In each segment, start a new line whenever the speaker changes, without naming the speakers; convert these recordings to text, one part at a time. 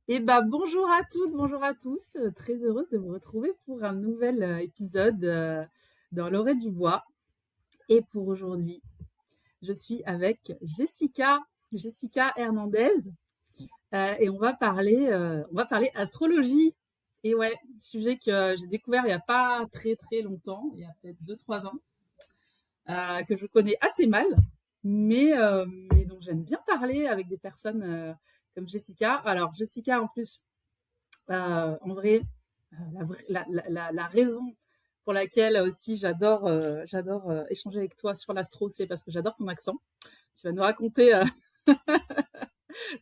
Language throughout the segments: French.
Bonjour à toutes, bonjour à tous. Très heureuse de vous retrouver pour un nouvel épisode dans l'Orée du Bois. Et pour aujourd'hui, je suis avec Jessica Hernandez, et on va parler astrologie. Et ouais, sujet que j'ai découvert il n'y a pas très très longtemps, il y a peut-être 2 3 ans, que je connais assez mal, mais dont j'aime bien parler avec des personnes comme Jessica. Alors Jessica, en plus, en vrai, la raison pour laquelle aussi j'adore échanger avec toi sur l'astro, c'est parce que j'adore ton accent. Tu vas nous raconter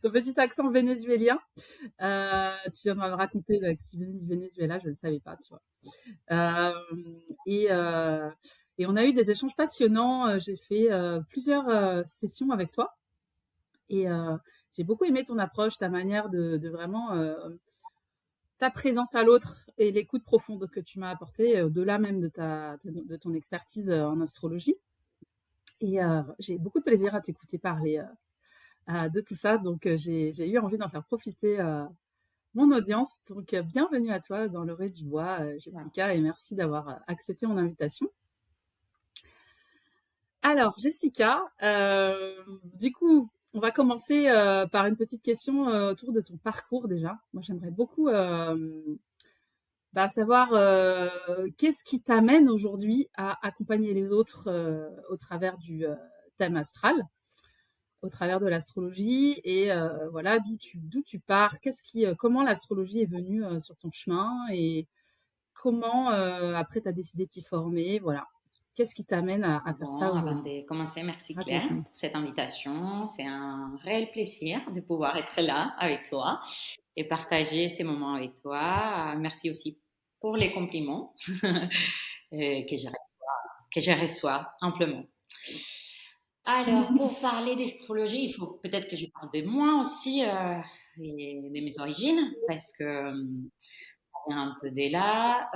ton petit accent vénézuélien. Tu viens de me raconter que tu venais du Venezuela, je ne le savais pas, tu vois. Euh, et, euh, et on a eu des échanges passionnants. J'ai fait plusieurs sessions avec toi et j'ai beaucoup aimé ton approche, ta manière de vraiment ta présence à l'autre et l'écoute profonde que tu m'as apportée, au-delà même de ton expertise en astrologie. Et j'ai beaucoup de plaisir à t'écouter parler de tout ça. Donc, j'ai eu envie d'en faire profiter mon audience. Donc, bienvenue à toi dans l'Orée du Bois,
Voilà.
Jessica, et merci d'avoir accepté mon invitation. Alors, Jessica, du coup, on va commencer par une petite question autour de ton parcours déjà. Moi, j'aimerais beaucoup savoir qu'est-ce qui t'amène aujourd'hui à accompagner les autres au travers du thème astral, au travers de l'astrologie, et voilà d'où tu pars, comment l'astrologie est venue sur ton chemin, et comment après tu as décidé de t'y former, voilà. Qu'est-ce qui t'amène à faire ça
Bon, avant
aujourd'hui?
de commencer, merci Claire
Raconte-nous.
pour cette invitation. C'est un réel plaisir de pouvoir être là avec toi et partager ces moments avec toi. Merci aussi pour les compliments que je reçois amplement. Alors, pour parler d'astrologie, il faut peut-être que je parle de moi aussi et de mes origines, parce que ça vient un peu de là.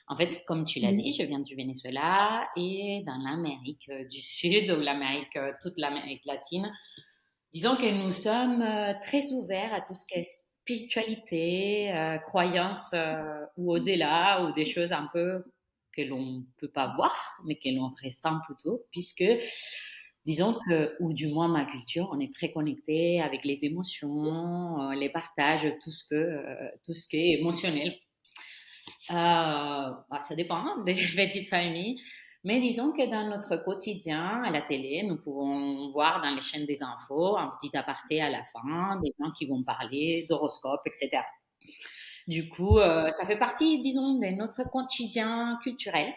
En fait, comme tu l'as dit, je viens du Venezuela et dans l'Amérique du Sud ou toute l'Amérique latine. Disons que nous sommes très ouverts à tout ce qui est spiritualité, croyance ou au-delà, ou des choses un peu que l'on ne peut pas voir, mais que l'on ressent plutôt, puisque disons que, ou du moins ma culture, on est très connecté avec les émotions, les partages, tout ce qui est émotionnel. Ça dépend des petites familles. Mais disons que dans notre quotidien, à la télé, nous pouvons voir dans les chaînes des infos un petit aparté à la fin, des gens qui vont parler d'horoscope, etc. Du coup, ça fait partie, disons, de notre quotidien culturel.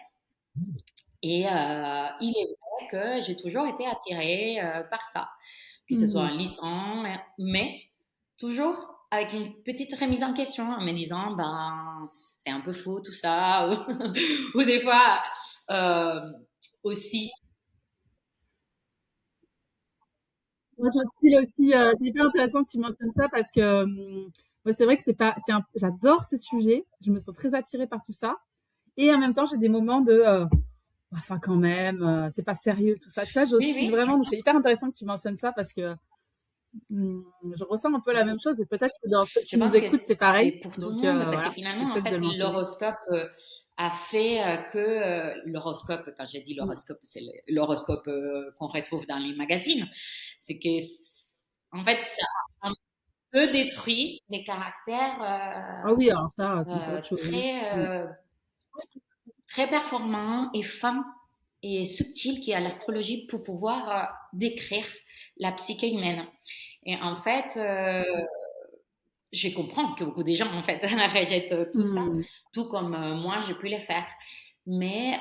Et il est vrai que j'ai toujours été attirée par ça, que ce soit en
Mhm.
lisant, mais toujours avec une petite remise en question, en me disant, ben, c'est un peu faux tout ça, ou des fois euh, aussi.
Moi, j'ai un style aussi, c'est hyper intéressant que tu mentionnes ça parce que ouais, c'est vrai que j'adore ces sujets, je me sens très attirée par tout ça. Et en même temps, j'ai des moments de, enfin quand même, c'est pas sérieux tout ça. Tu vois,
Oui,
j'oscille
oui, je
vraiment. Donc c'est
pense.
hyper intéressant que tu mentionnes ça parce que je ressens un peu la
Oui.
même chose, et peut-être que dans ceux
Je
qui nous
pense que
écoutent, c'est
c'est
pareil.
pour tout le
Donc
monde, parce que
voilà, c'est
finalement, en
chouette de
fait,
le mentionner.
l'horoscope a fait que l'horoscope, quand j'ai dit
Mm.
l'horoscope, c'est l'horoscope qu'on retrouve dans les magazines, c'est que, en fait, ça a un peu détruit les caractères
Ah oui, alors ça, c'est encore autre chose, hein. Mm.
très performants et fins et subtils qu'il y a l'astrologie pour pouvoir décrire la psyché humaine. Et en fait, je comprends que beaucoup de gens, en fait, rejettent tout ça,
Mm.
tout comme moi, j'ai pu le faire. Mais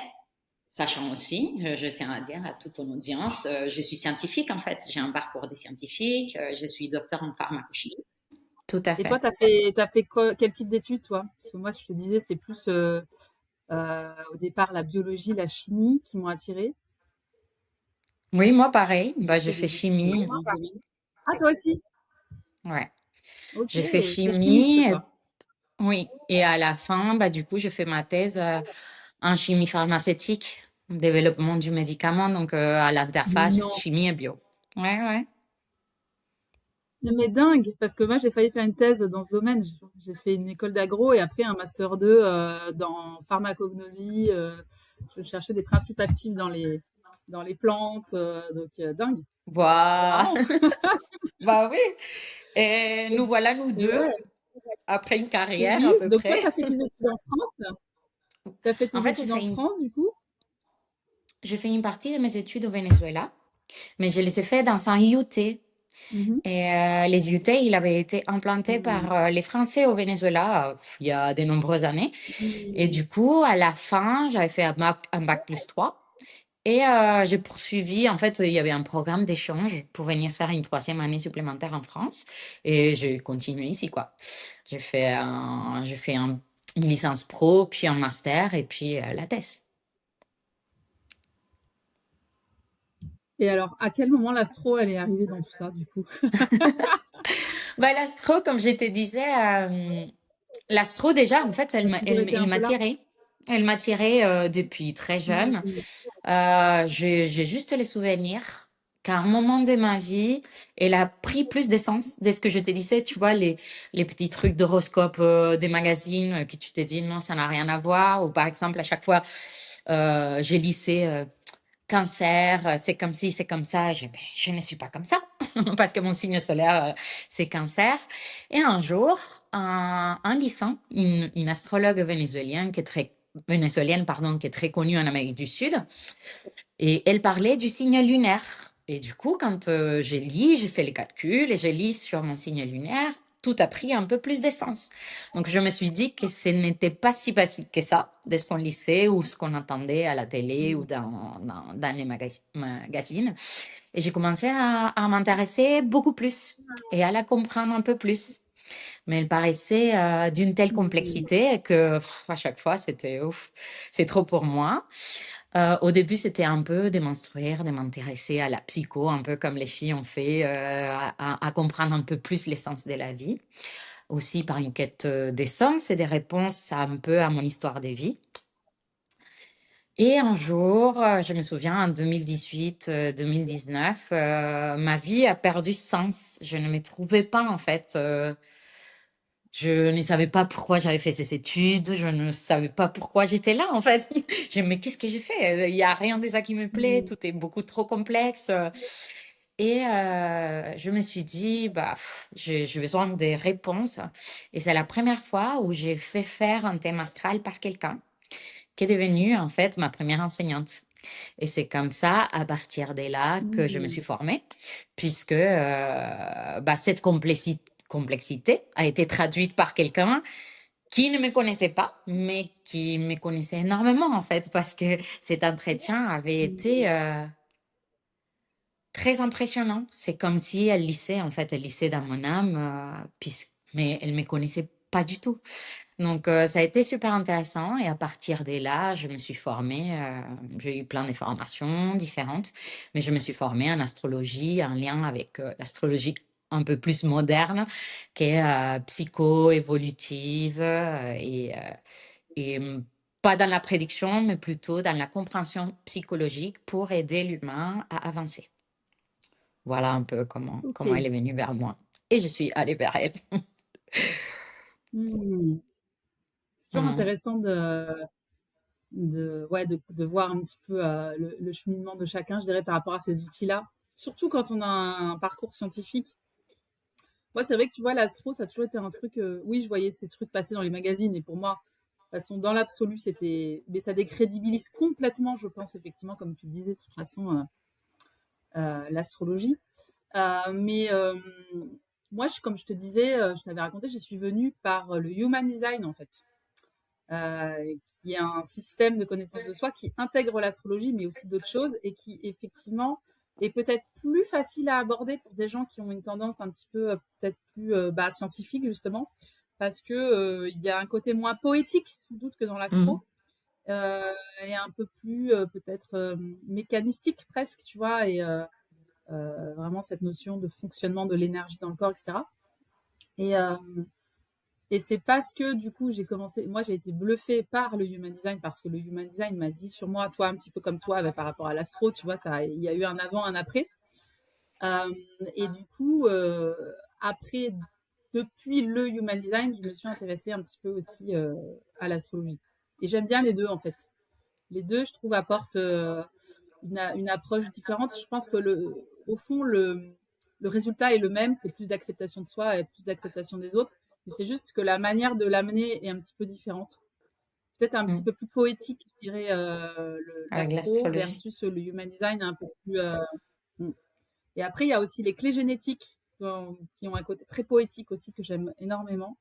sachant aussi, je tiens à dire à toute ton audience, je suis scientifique, en fait. J'ai un parcours de scientifique, je suis docteur en pharmacologie. Tout à
Et toi,
fait.
t'as fait quel type d'études, toi? Parce que moi, je te disais, c'est plus au départ la biologie, la chimie qui m'ont attirée.
Oui, moi pareil.
J'ai
Bah, j'ai
fait
fait
des études
chimie.
dans ce domaine. Ah, toi aussi?
Ouais.
Ok,
J'ai fait
t'es chimiste,
chimie.
toi.
Oui. Et à la fin, bah, du coup, je fais ma thèse en chimie pharmaceutique, développement du médicament, donc à l'interface
Non.
chimie et bio. Ouais, ouais.
Mais dingue, parce que moi j'ai failli faire une thèse dans ce domaine. J'ai fait une école d'agro et après un master 2 dans pharmacognosie. Je cherchais des principes actifs dans les plantes. Donc dingue, trop
Voilà.
marrant.
Bah oui. Et
Et,
nous voilà, nous
et
deux,
ouais,
après une carrière
oui.
à peu
Donc toi,
près.
tu as fait tes études en France. Tu as fait
En
tes
fait,
études en France du coup.
j'ai fait une partie de mes études au Venezuela, mais je les ai fait dans un IUT.
Mhm.
Et les IUT, il avait été implanté
Mhm.
par les Français au Venezuela il y a de nombreuses années. Et
Mhm.
du coup, à la fin, j'avais fait un bac plus 3. Et j'ai poursuivi. En fait, il y avait un programme d'échange pour venir faire une troisième année supplémentaire en France. Et j'ai continué ici, quoi. J'ai fait une licence pro, puis un master, et puis la thèse.
Et alors, à quel moment l'astro elle est arrivée dans tout ça du coup?
Bah, l'astro, comme je te disais, l'astro, déjà, en fait,
Ça a toujours été
elle
un peu
m'a
là.
tirée. Elle m'a tirée depuis très jeune.
Mhm.
J'ai juste les souvenirs qu'à un moment de ma vie, elle a pris plus d'essence de ce que je te disais, tu vois, les petits trucs d'horoscope des magazines que tu te dis non, ça n'a rien à voir. Ou par exemple, à chaque fois, j'ai lissé cancer, c'est comme ci, c'est comme ça. Ben, je ne suis pas comme ça parce que mon signe solaire, c'est cancer. Et un jour, en lisant une astrologue vénézuélienne, pardon, qui est très connue en Amérique du Sud, et elle parlait du signe lunaire. Et du coup, quand j'ai fait les calculs et j'ai lu sur mon signe lunaire, tout a pris un peu plus d'essence. Donc, je me suis dit que ce n'était pas si facile que ça, de ce qu'on lisait ou ce qu'on entendait à la télé ou dans les magazines. Et j'ai commencé à m'intéresser beaucoup plus et à la comprendre un peu plus. Mais elle paraissait d'une telle
Mhm.
complexité que à chaque fois, c'était ouf, c'est trop pour moi. Au début, c'était un peu de m'instruire, de m'intéresser à la psycho, un peu comme les filles ont fait, à comprendre un peu plus l'essence de la vie. Aussi par une quête d'essence et des réponses un peu à mon histoire de vie. Et un jour, je me souviens, en 2018, 2019, ma vie a perdu sens. Je ne me trouvais pas, en fait. Je ne savais pas pourquoi j'avais fait ces études, je ne savais pas pourquoi j'étais là en fait. Mais qu'est-ce que j'ai fait? Il y a rien de ça qui me plaît,
Mhm.
tout est beaucoup trop complexe. Et je me suis dit, bah, j'ai besoin des réponses. Et c'est la première fois où j'ai fait faire un thème astral par quelqu'un qui est devenu en fait ma première enseignante. Et c'est comme ça, à partir de là, que je me
Mhm.
suis formée, puisque bah, cette complexité a été traduite par quelqu'un qui ne me connaissait pas, mais qui me connaissait énormément, en fait, parce que cet entretien avait été très impressionnant. C'est comme si elle lisait, en fait, elle lisait dans mon âme, mais elle me connaissait pas du tout. Donc, ça a été super intéressant et à partir de là, je me suis formée, j'ai eu plein de formations différentes, mais je me suis formée en astrologie en lien avec l'astrologie un peu plus moderne, qui est psycho-évolutive et pas dans la prédiction, mais plutôt dans la compréhension psychologique pour aider l'humain à avancer. Voilà un peu comment elle
Ok.
est venue vers moi. Et je suis allée vers elle.
Mhm. C'est toujours
Mhm.
intéressant ouais, de voir un petit peu le cheminement de chacun, je dirais, par rapport à ces outils-là. Surtout quand on a un parcours scientifique. Moi, c'est vrai que tu vois, l'astro, ça a toujours été un truc. Oui, je voyais ces trucs passer dans les magazines et pour moi, de toute façon, dans l'absolu, c'était. Mais ça décrédibilise complètement, je pense, effectivement, comme tu le disais, de toute façon, l'astrologie. Mais moi, comme je te disais, je t'avais raconté, j'y suis venue par le Human Design, en fait, qui est un système de connaissance de soi qui intègre l'astrologie, mais aussi d'autres choses, et qui, effectivement, est peut-être plus facile à aborder pour des gens qui ont une tendance un petit peu, peut-être plus scientifique, justement, parce que il y a un côté moins poétique, sans doute, que dans
Mhm.
l'astro, et un peu plus, peut-être, mécanistique, presque, tu vois, et vraiment cette notion de fonctionnement de l'énergie dans le corps, etc. Et, euh, et c'est parce que du coup j'ai commencé, moi j'ai été bluffée par le Human Design parce que le Human Design m'a dit sur moi, toi un petit peu comme toi, bah, par rapport à l'astro, tu vois, ça, il y a eu un avant, un après. Euh, et du coup, après, depuis le Human Design, je me suis intéressée un petit peu aussi à l'astrologie. Et j'aime bien les deux, en fait. Les deux, je trouve, apportent une approche différente. Je pense que au fond, le résultat est le même, c'est plus d'acceptation de soi et plus d'acceptation des autres. Mais c'est juste que la manière de l'amener est un petit peu différente. Peut-être un petit
Mm.
peu plus poétique, je dirais,
Avec
l'astro
l'astrologie.
versus le human design un peu plus. Mm. Et après, il y a aussi les clés génétiques qui ont un côté très poétique aussi que j'aime énormément.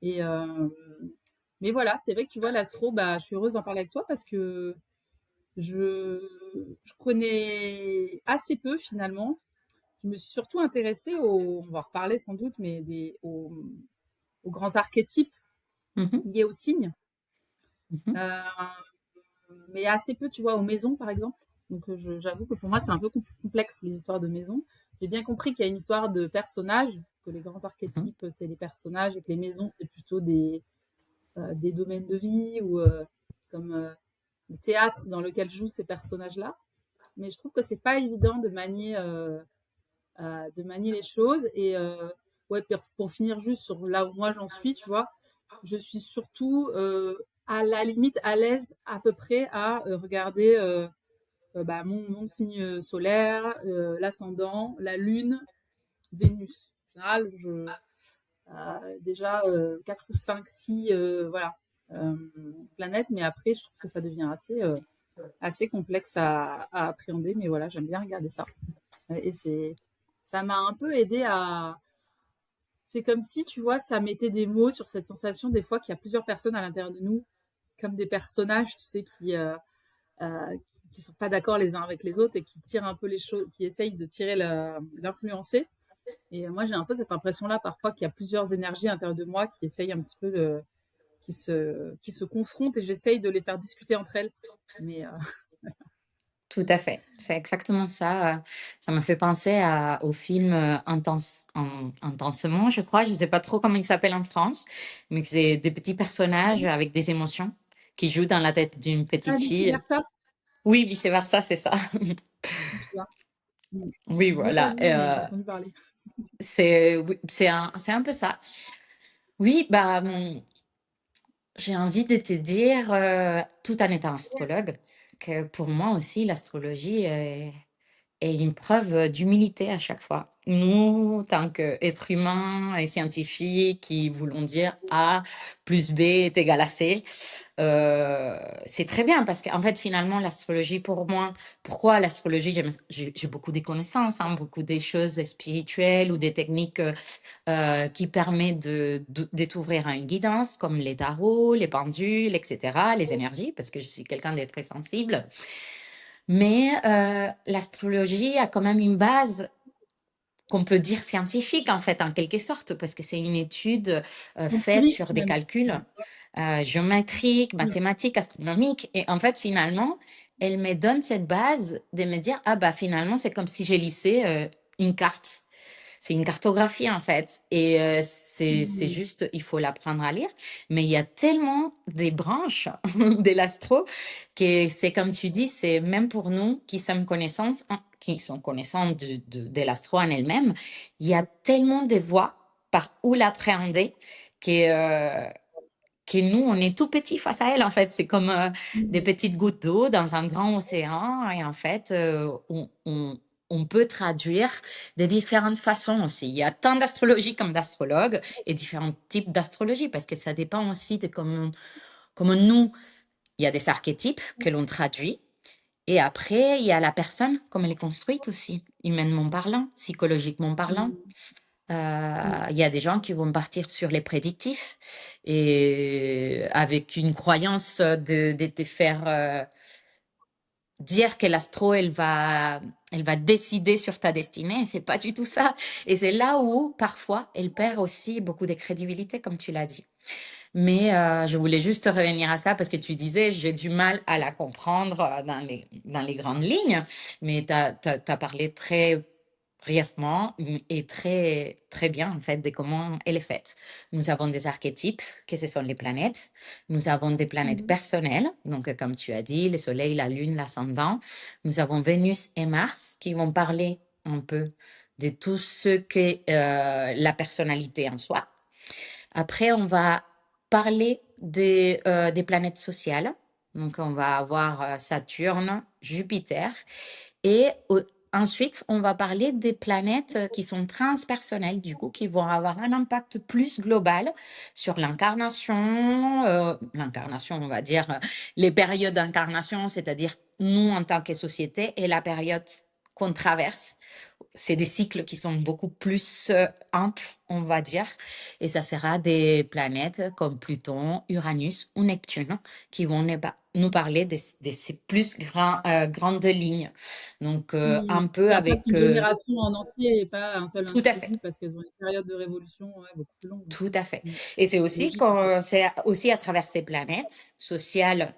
Et mais voilà, c'est vrai que tu vois, l'astro, bah, je suis heureuse d'en parler avec toi parce que je, je connais assez peu finalement. Je me suis surtout intéressée on va en reparler sans doute, mais aux grands archétypes
Mhm,
liés aux signes.
mhm,
Euh, mais assez peu, tu vois, aux maisons, par exemple. Donc, j'avoue que pour moi, c'est un peu complexe, les histoires de maisons. J'ai bien compris qu'il y a une histoire de personnages, que les grands
mhm.
archétypes, c'est les personnages, et que les maisons, c'est plutôt des domaines de vie, ou comme le théâtre dans lequel jouent ces personnages-là. Mais je trouve que c'est pas évident de manier les choses. Et ouais, pour finir juste sur là où moi j'en suis, tu vois, je suis surtout à la limite à l'aise à peu près à regarder bah, mon signe solaire, l'ascendant, la lune, Vénus. En général, déjà 4 ou 5, 6 voilà, planètes, mais après, je trouve que ça devient assez complexe à appréhender. Mais voilà, j'aime bien regarder ça. Et ça m'a un peu aidé à. C'est comme si, tu vois, ça mettait des mots sur cette sensation des fois qu'il y a plusieurs personnes à l'intérieur de nous, comme des personnages, tu sais, qui sont pas d'accord les uns avec les autres et qui tirent un peu les choses, qui essayent de tirer l'influencer. Et moi, j'ai un peu cette impression-là parfois qu'il y a plusieurs énergies à l'intérieur de moi qui essayent un petit peu qui se confrontent et j'essaye de les faire discuter entre elles. Mais
Tout à fait, c'est exactement ça. Ça me fait penser au film Intensement, je crois. Je ne sais pas trop comment il s'appelle en France, mais c'est des petits personnages avec des émotions qui jouent dans la tête d'une petite
vice
fille.
versa,
Oui, vice-versa, c'est ça.
tu vois.
Oui,
Je l'ai pas
voilà.
vu, mais j'ai entendu parler.
Oui, c'est un peu ça. Oui, bah, j'ai envie de te dire, tout en étant astrologue, que pour moi aussi, l'astrologie est une preuve d'humilité à chaque fois. Nous, tant qu'êtres humains et scientifiques qui voulons dire A plus B est égal à C, c'est très bien parce qu'en fait, finalement, l'astrologie pour moi, pourquoi l'astrologie, j'ai beaucoup de connaissances, hein, beaucoup des choses spirituelles ou des techniques qui permettent de t'ouvrir à une guidance comme les tarots, les pendules, etc., les énergies, parce que je suis quelqu'un de très sensible. Mais l'astrologie a quand même une base qu'on peut dire scientifique, en fait, en quelque sorte, parce que c'est une étude faite
Empirique
sur des
même.
calculs géométriques,
Mm.
mathématiques, astronomiques. Et en fait, finalement, elle me donne cette base de me dire, ah bah finalement, c'est comme si j'ai lissé une carte. C'est une cartographie en fait. Et c'est
Mm.
juste, il faut l'apprendre à lire. Mais il y a tellement des branches de l'astro que c'est comme tu dis, c'est même pour nous qui sommes qui sont connaissants de l'astro en elle-même, il y a tellement de voies par où l'appréhender que, que nous, on est tout petit face à elle, en fait. C'est comme des
Mm.
petites gouttes d'eau dans un grand océan. Et en fait, on peut traduire de différentes façons aussi. Il y a tant d'astrologie comme d'astrologues et différents types d'astrologie parce que ça dépend aussi de comment nous, il y a des archétypes que l'on traduit. Et après, il y a la personne, comme elle est construite aussi, humainement parlant, psychologiquement parlant.
Mm. Mm.
Il y a des gens qui vont partir sur les prédictifs et avec une croyance de te faire dire que l'astro, elle va décider sur ta destinée. C'est pas du tout ça. Et c'est là où, parfois, elle perd aussi beaucoup de crédibilité, comme tu l'as dit. Mais je voulais juste revenir à ça parce que tu disais, j'ai du mal à la comprendre dans les grandes lignes, mais tu as parlé très brièvement et très, très bien en fait de comment elle est faite. Nous avons des archétypes, que ce sont les planètes. Nous avons des planètes
Mm.
personnelles, donc comme tu as dit, le Soleil, la Lune, l'ascendant. Nous avons Vénus et Mars qui vont parler un peu de tout ce qu'est la personnalité en soi. Après, on va parler des planètes sociales. Donc, on va avoir Saturne, Jupiter. Et ensuite, on va parler des planètes qui sont transpersonnelles, du coup, qui vont avoir un impact plus global sur l'incarnation. L'incarnation, on va dire, les périodes d'incarnation, c'est-à-dire nous en tant que société et la période qu'on traverse. C'est des cycles qui sont beaucoup plus amples, on va dire, et ça sera des planètes comme Pluton, Uranus ou Neptune qui vont nous parler de ces plus grandes lignes. Donc,
Mmh.
un peu
Qui impactent
avec
une génération en entier et pas un seul
tout à fait,
individu parce qu'elles ont une période de révolution, ouais, beaucoup plus longue.
tout à fait.
Mmh.
Et c'est aussi
Logique, en fait.
quand c'est aussi à travers ces planètes sociales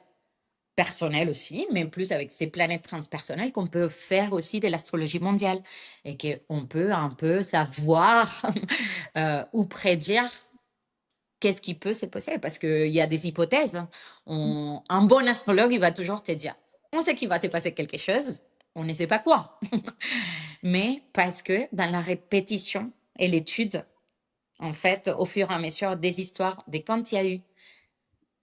personnel aussi, mais plus avec ces planètes transpersonnelles qu'on peut faire aussi de l'astrologie mondiale et qu'on peut un peu savoir ou prédire qu'est-ce qui peut se passer parce qu'il y a des hypothèses. Hein.
Mmh.
Un bon astrologue, il va toujours te dire, on sait qu'il va se passer quelque chose, on ne sait pas quoi. Mais parce que dans la répétition et l'étude, en fait, au fur et à mesure des histoires, de quand il y a eu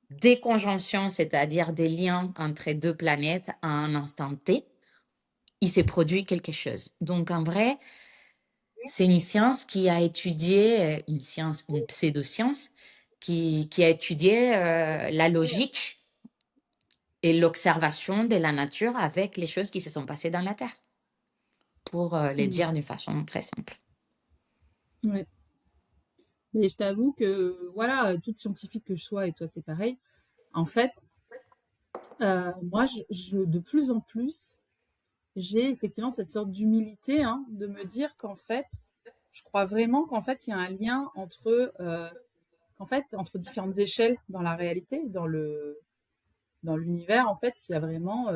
des conjonctions, c'est-à-dire des liens entre deux planètes à un instant T, il s'est produit quelque chose. Donc, en vrai, c'est une science qui a étudié, une science, une pseudo-science, qui a étudié la logique et l'observation de la nature avec les choses qui se sont passées dans la Terre, pour les
Mmh.
dire d'une façon très simple.
Ouais. Mais je t'avoue que, voilà, toute scientifique que je sois, et toi c'est pareil, en fait, moi, de plus en plus, j'ai effectivement cette sorte d'humilité, hein, de me dire qu'en fait, je crois vraiment qu'en fait, il y a un lien qu'en fait, entre différentes échelles dans la réalité, dans l'univers, en fait, il y a vraiment,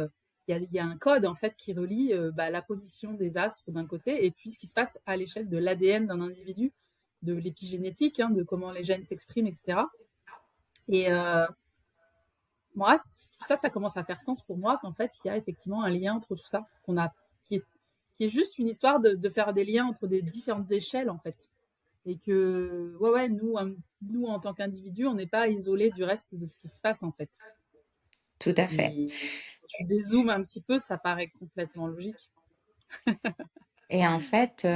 il y a un code en fait qui relie la position des astres d'un côté et puis ce qui se passe à l'échelle de l'ADN d'un individu, de l'épigénétique, hein, de comment les gènes s'expriment, etc. Et moi, tout ça, ça commence à faire sens pour moi qu'en fait, il y a effectivement un lien entre tout ça, qui est, qui est juste une histoire de faire des liens entre des différentes échelles, en fait. Et que, ouais, nous en tant qu'individus, on n'est pas isolés du reste de ce qui se passe, en fait.
Tout à fait.
Et quand tu dézoomes un petit peu, ça paraît complètement logique.
Et en fait,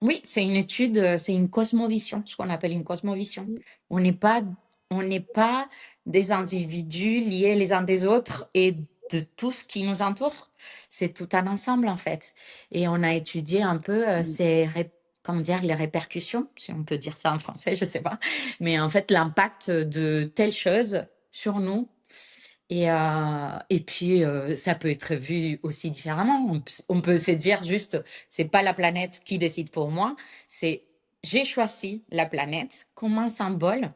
oui, c'est une étude, c'est une cosmovision, ce qu'on appelle une cosmovision. On n'est pas, on n'est pas des individus liés les uns des autres et de tout ce qui nous entoure. C'est tout un ensemble, en fait. Et on a étudié un peu comment dire, les répercussions, si on peut dire ça en français, je sais pas. Mais en fait, l'impact de telle chose sur nous. Et puis, ça peut être vu aussi différemment. On peut se dire juste, c'est pas la planète qui décide pour moi, c'est j'ai choisi la planète comme un symbole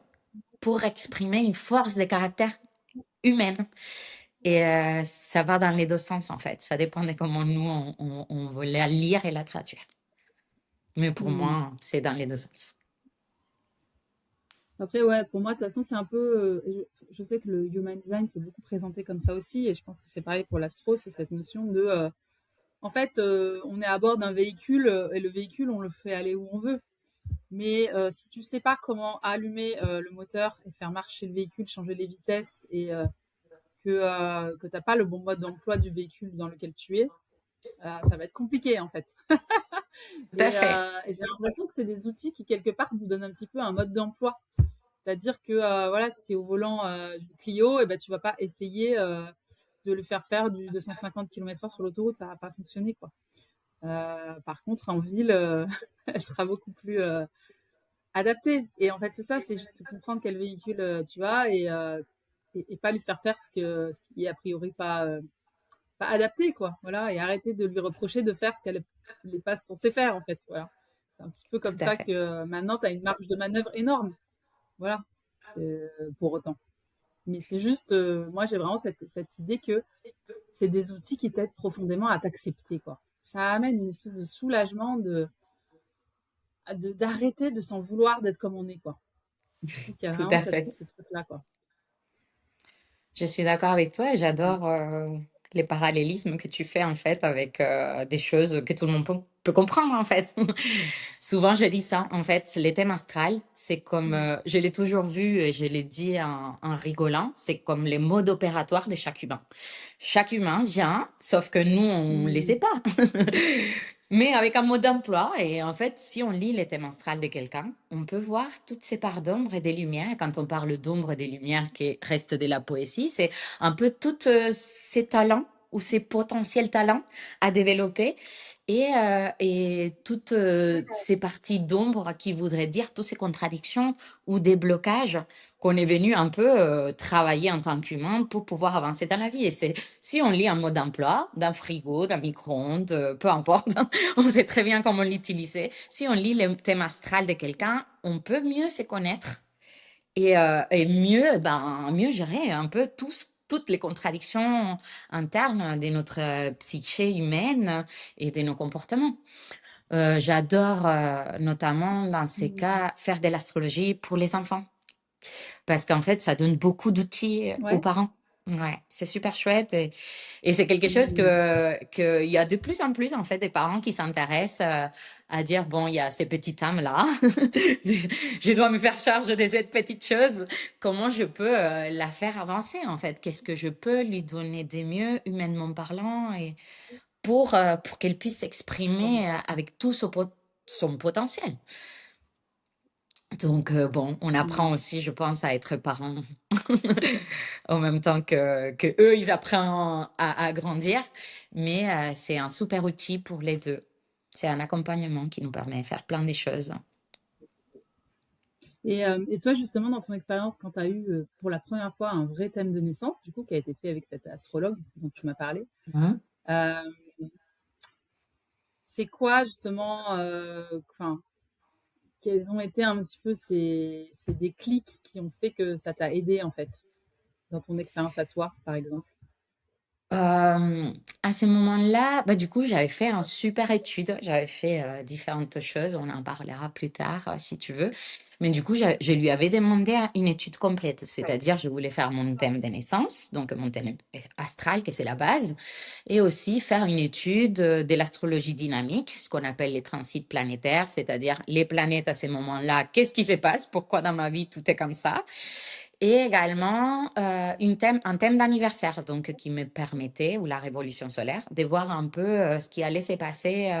pour exprimer une force de caractère humaine. Et ça va dans les deux sens, en fait. Ça dépend de comment nous, on veut la lire et la traduire. Mais pour
Mm.
moi, c'est dans les deux sens.
Après, ouais, pour moi, de toute façon, c'est un peu. Je sais que le human design, c'est beaucoup présenté comme ça aussi, et je pense que c'est pareil pour l'astro, c'est cette notion de. En fait, on est à bord d'un véhicule, et le véhicule, on le fait aller où on veut. Mais si tu sais pas comment allumer le moteur et faire marcher le véhicule, changer les vitesses, et que t'as pas le bon mode d'emploi du véhicule dans lequel tu es, ça va être compliqué en fait.
Tout à fait.
Et j'ai l'impression que c'est des outils qui quelque part nous donnent un petit peu un mode d'emploi. C'est-à-dire que voilà, si tu es au volant du Clio, et ben tu vas pas essayer de le faire du 250 km/h sur l'autoroute, ça va pas fonctionner quoi. Par contre, en ville, elle sera beaucoup plus adaptée. Et en fait, c'est ça, c'est juste comprendre quel véhicule tu as et pas lui faire faire ce qui est a priori pas adapté, quoi. Voilà, et arrêter de lui reprocher de faire ce qu'elle n'est pas censée faire, en fait. Voilà. C'est un petit peu
Tout
comme
à
ça
fait.
que maintenant, tu as une marge de manœuvre énorme. Voilà, pour autant. Mais c'est juste, moi, j'ai vraiment cette idée que c'est des outils qui t'aident profondément à t'accepter, quoi. Ça amène une espèce de soulagement d'arrêter de s'en vouloir d'être comme on est, quoi. Je trouve qu'il y a
Tout
vraiment
à fait.
ce truc-là, quoi.
Je suis d'accord avec toi et j'adore les parallélismes que tu fais en fait avec des choses que tout le monde
peux comprendre en fait. Souvent, je dis ça. En fait, les thèmes astrales, c'est comme,
Mm.
je l'ai toujours vu et je l'ai dit en rigolant, c'est comme les modes opératoires de chaque humain. Chaque humain vient, sauf que nous, on ne les sait
Mm.
pas. Mais avec un mode d'emploi, et en fait, si on lit les thèmes astrales de quelqu'un, on peut voir toutes ces parts d'ombre et des lumières. Quand on parle d'ombre et des lumières qui restent de la poésie, c'est un peu tous ces talents ou ces potentiels talents à développer et toutes ces parties d'ombre qui voudraient dire toutes ces contradictions ou des blocages qu'on est venu un peu travailler en tant qu'humain pour pouvoir avancer dans la vie. Et c'est si on lit un mode d'emploi, d'un frigo, d'un micro-ondes, peu importe, on sait très bien comment l'utiliser. Si on lit le thème astral de quelqu'un, on peut mieux se connaître et mieux gérer un peu toutes les contradictions internes de notre psyché humaine et de nos comportements. J'adore notamment dans ces
Mm.
cas faire de l'astrologie pour les enfants parce qu'en fait ça donne beaucoup d'outils aux
Ouais.
parents. Ouais, c'est super chouette et c'est quelque chose
Mm.
que il y a de plus en plus en fait des parents qui s'intéressent à dire bon il y a ces petites âmes là, je dois me faire charge de cette petite chose. Comment je peux la faire avancer en fait? Qu'est-ce que je peux lui donner de mieux humainement parlant et pour qu'elle puisse s'exprimer avec tout son potentiel. Donc bon, on apprend
Mm.
aussi, je pense, à être parent en même temps que eux, ils apprennent à grandir. Mais c'est un super outil pour les deux. C'est un accompagnement qui nous permet de faire plein de choses.
Et toi, justement, dans ton expérience, quand tu as eu pour la première fois un vrai thème de naissance, du coup, qui a été fait avec cet astrologue dont tu m'as parlé,
Mhm.
euh, c'est quoi justement, enfin, quels ont été un petit peu ces déclics qui ont fait que ça t'a aidé en fait dans ton expérience à toi, par exemple?
À ce moment-là, bah, du coup, j'avais fait une super étude. J'avais fait différentes choses. On en parlera plus tard si tu veux. Mais du coup, je lui avais demandé une étude complète. C'est-à-dire, je voulais faire mon thème de naissance, donc mon thème astral, que c'est la base, et aussi faire une étude de l'astrologie dynamique, ce qu'on appelle les transits planétaires, c'est-à-dire les planètes à ces moments-là. Qu'est-ce qui se passe? Pourquoi dans ma vie tout est comme ça? Et également un thème d'anniversaire, donc qui me permettait, ou la révolution solaire, de voir un peu ce qui allait se passer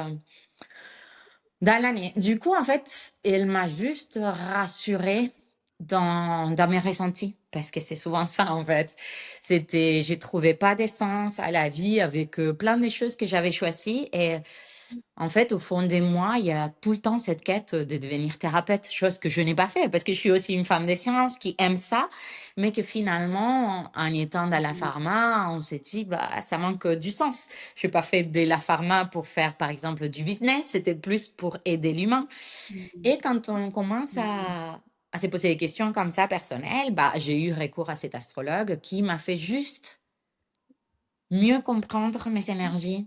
dans l'année. Du coup, en fait, elle m'a juste rassurée dans mes ressentis, parce que c'est souvent ça, en fait. Je trouvais pas d'essence à la vie avec plein de choses que j'avais choisies et en fait, au fond de moi, il y a tout le temps cette quête de devenir thérapeute, chose que je n'ai pas fait parce que je suis aussi une femme des sciences qui aime ça, mais que finalement, en étant dans la
Mmh.
pharma, on s'est dit, bah, ça manque du sens. Je n'ai pas fait de la pharma pour faire, par exemple, du business, c'était plus pour aider l'humain.
Mmh.
Et quand on commence
Mmh.
à se poser des questions comme ça personnelles, bah, j'ai eu recours à cet astrologue qui m'a fait juste mieux comprendre mes énergies,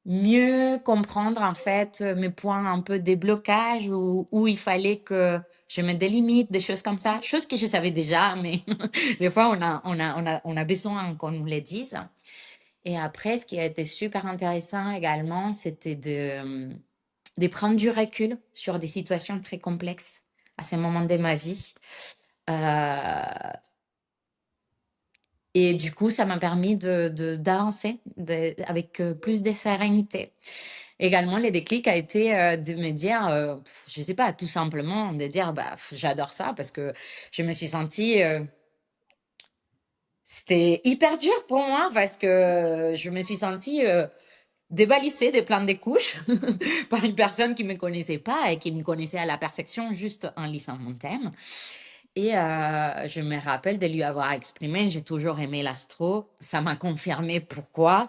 mieux comprendre en fait mes points un peu des blocages où il fallait que je mette des limites, des choses comme ça, choses que je savais déjà, mais des fois on a besoin qu'on nous les dise. Et après, ce qui a été super intéressant également, c'était de prendre du recul sur des situations très complexes à ce moment de ma vie. Euh, et du coup, ça m'a permis d'avancer avec plus de sérénité. Également, le déclic a été de me dire, je sais pas, tout simplement de dire, bah, j'adore ça parce que je me suis sentie, c'était hyper dur pour moi parce que je me suis sentie dévalisée de plein de couches par une personne qui me connaissait pas et qui me connaissait à la perfection juste en lisant mon thème. Et je me rappelle de lui avoir exprimé, j'ai toujours aimé l'astro, ça m'a confirmé pourquoi,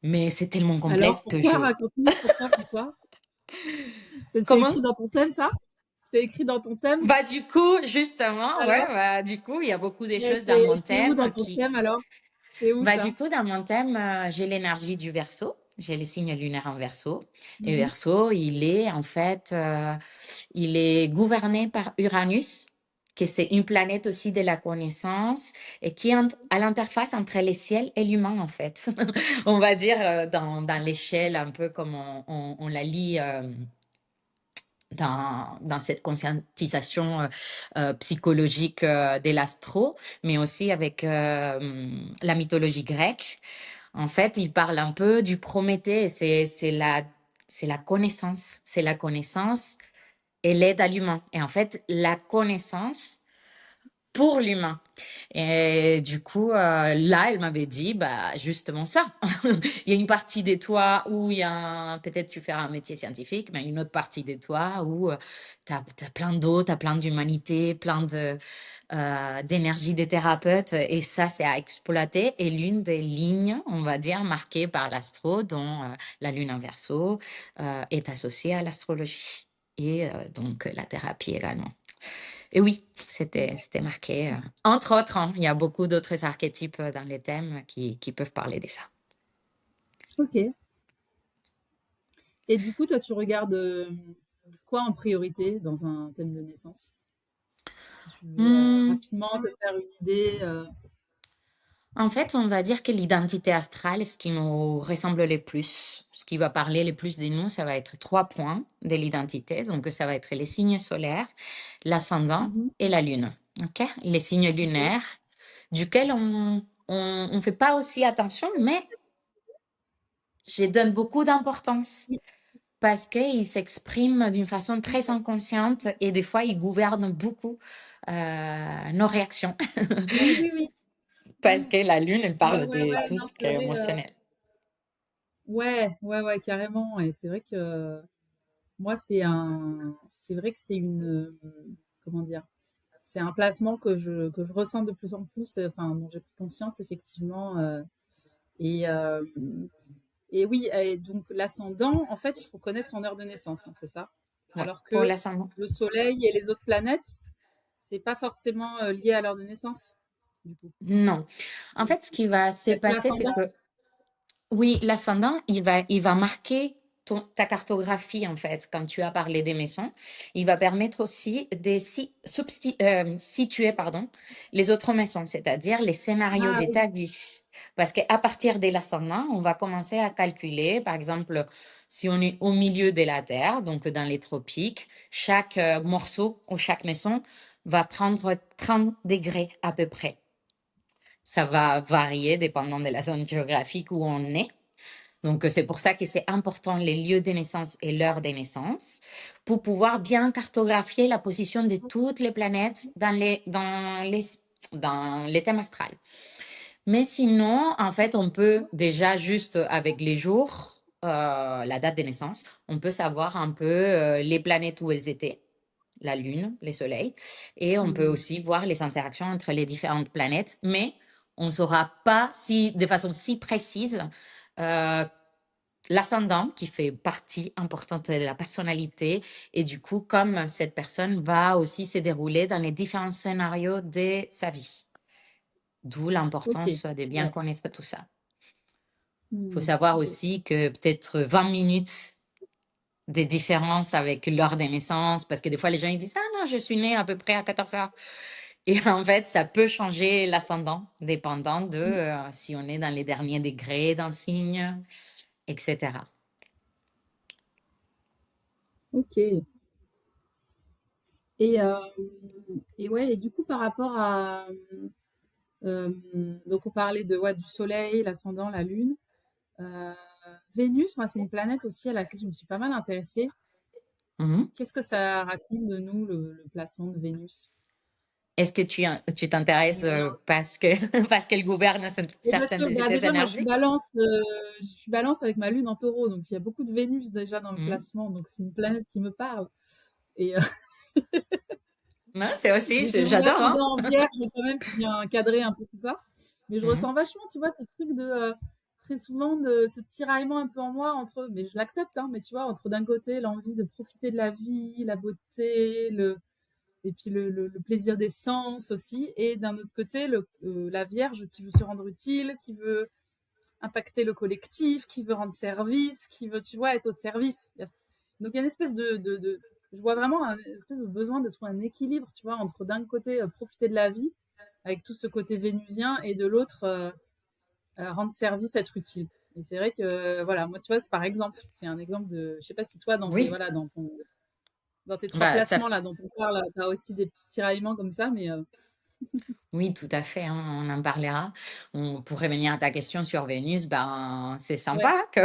mais c'est tellement
Alors
complexe que
pourquoi?
je...
Raconte-nous pourquoi, pourquoi? C'est
Comment?
écrit dans ton thème ça? C'est écrit dans ton thème?
Bah du coup, justement, ouais,
Alors?
bah du coup, il y a beaucoup de
Mais
choses dans mon
c'est où dans
thème
ton
qui...
thème alors? C'est où
Bah du
ça?
coup, dans mon thème, j'ai l'énergie du Verseau, j'ai le signe lunaire en Verseau. Et
Mmh.
Verseau, il est en fait, il est gouverné par Uranus. que c'est une planète aussi de la connaissance et qui est à l'interface entre le ciel et l'humain, en fait. On va dire dans l'échelle, un peu comme on la lit dans cette conscientisation psychologique de l'astro, mais aussi avec la mythologie grecque. En fait, il parle un peu du Prométhée. C'est la connaissance. C'est la connaissance et l'aide à l'humain. Et en fait, la connaissance pour l'humain. Et du coup, là, elle m'avait dit, bah, justement ça. Il y a une partie de toi où il y a, peut-être tu feras un métier scientifique, mais une autre partie de toi où tu as plein d'eau, tu as plein d'humanité, plein d'énergie des thérapeutes. Et ça, c'est à exploiter. Et l'une des lignes, on va dire, marquées par l'astro, dont la lune en Verseau, est associée à l'astrologie. Et donc, la thérapie également. Et oui, c'était marqué. Entre autres, hein, il y a beaucoup d'autres archétypes dans les thèmes qui peuvent parler de ça.
Ok. Et du coup, toi, tu regardes quoi en priorité dans un thème de naissance? Si tu veux rapidement te faire une idée.
En fait, on va dire que l'identité astrale, ce qui nous ressemble le plus, ce qui va parler le plus de nous, ça va être 3 points de l'identité. Donc, ça va être les signes solaires, l'ascendant
Mhm.
et la lune. OK? Les signes
Ok.
lunaires, duquel on fait pas aussi attention, mais je donne beaucoup d'importance parce qu'ils s'expriment d'une façon très inconsciente et des fois, ils gouvernent beaucoup nos réactions.
Oui, oui, oui.
Parce que la lune, elle
Ouais,
parle
ouais,
de
ouais.
tout
Non,
ce qui
c'est
est
vrai.
émotionnel.
Ouais, ouais, ouais, carrément. Et c'est vrai que moi, c'est vrai que c'est comment dire, c'est un placement que je ressens de plus en plus, enfin, dont j'ai pris conscience effectivement. Et, euh, et oui, et donc l'ascendant, en fait, il faut connaître son heure de naissance, hein, c'est ça.
Ouais,
Alors
pour
que
l'ascendant.
le Soleil et les autres planètes, c'est pas forcément lié à l'heure de naissance, du coup.
Non. En fait, ce qui va se
Il y a que
passer, c'est
l'ascendant.
que oui, l'ascendant, il va marquer ta cartographie, en fait, quand tu as parlé des maisons. Il va permettre aussi de situer, pardon, les autres maisons, c'est-à-dire les scénarios
Ah
de
oui.
ta vie. Parce qu'à partir de l'ascendant, on va commencer à calculer, par exemple, si on est au milieu de la Terre, donc dans les tropiques, chaque morceau ou chaque maison va prendre 30 degrés à peu près. Ça va varier dépendant de la zone géographique où on est. Donc, c'est pour ça que c'est important les lieux de naissance et l'heure de naissance pour pouvoir bien cartographier la position de toutes les planètes dans les thèmes astrales. Mais sinon, en fait, on peut déjà juste avec les jours, la date de naissance, on peut savoir un peu les planètes où elles étaient, la Lune, les soleils, et on peut
Mhm.
aussi voir les interactions entre les différentes planètes, mais on ne saura pas si, de façon si précise euh, l'ascendant qui fait partie importante de la personnalité et du coup, comme cette personne va aussi se dérouler dans les différents scénarios de sa vie. D'où
Ok.
l'importance de bien
Ouais.
connaître tout ça. Il faut
Mhm.
savoir
Ok.
aussi que peut-être 20 minutes de différence avec l'heure de naissance, parce que des fois les gens ils disent ah non, je suis née à peu près à 14 heures. Et en fait, ça peut changer l'ascendant, dépendant de
Mm.
si on est dans les derniers degrés d'un signe, etc.
Ok. Et, euh, et ouais, et du coup, par rapport à, euh, donc on parlait de, ouais, du Soleil, l'ascendant, la Lune. Euh, Vénus, moi, c'est une planète aussi à laquelle je me suis pas mal intéressée.
Mhm.
Qu'est-ce que ça raconte de nous, le placement de Vénus?
Est-ce que tu t'intéresses parce que parce qu'elle gouverne
Et parce
certaines
que
de
bah,
tes
déjà, moi,
énergies?
je suis balance avec ma Lune en taureau, donc il y a beaucoup de Vénus déjà dans le
Mhm.
placement, donc c'est une planète qui me parle. Et,
Non, c'est aussi,
mais j'ai mon
j'adore, hein?
ascendant en vierge quand même qui vient cadrer un peu tout ça. Mais je
Mhm.
ressens vachement, tu vois, ce truc de très souvent de ce tiraillement un peu en moi entre, mais je l'accepte, hein, mais tu vois, entre d'un côté l'envie de profiter de la vie, la beauté, et puis le plaisir des sens aussi, et d'un autre côté la Vierge qui veut se rendre utile, qui veut impacter le collectif, qui veut rendre service, qui veut, tu vois, être au service. Donc il y a une espèce je vois vraiment un espèce de besoin de trouver un équilibre, tu vois, entre d'un côté profiter de la vie avec tout ce côté vénusien et de l'autre rendre service, être utile. Et c'est vrai que voilà, moi tu vois, c'est par exemple, c'est un exemple de, je sais pas si toi dans tes
Oui,
voilà dans tes trois
bah, ça,
placements là dont on parle, tu as aussi des petits tiraillements comme ça, mais
oui, tout à fait, hein, on en parlera. Pour revenir à ta question sur Vénus, ben, c'est
ouais.
sympa que,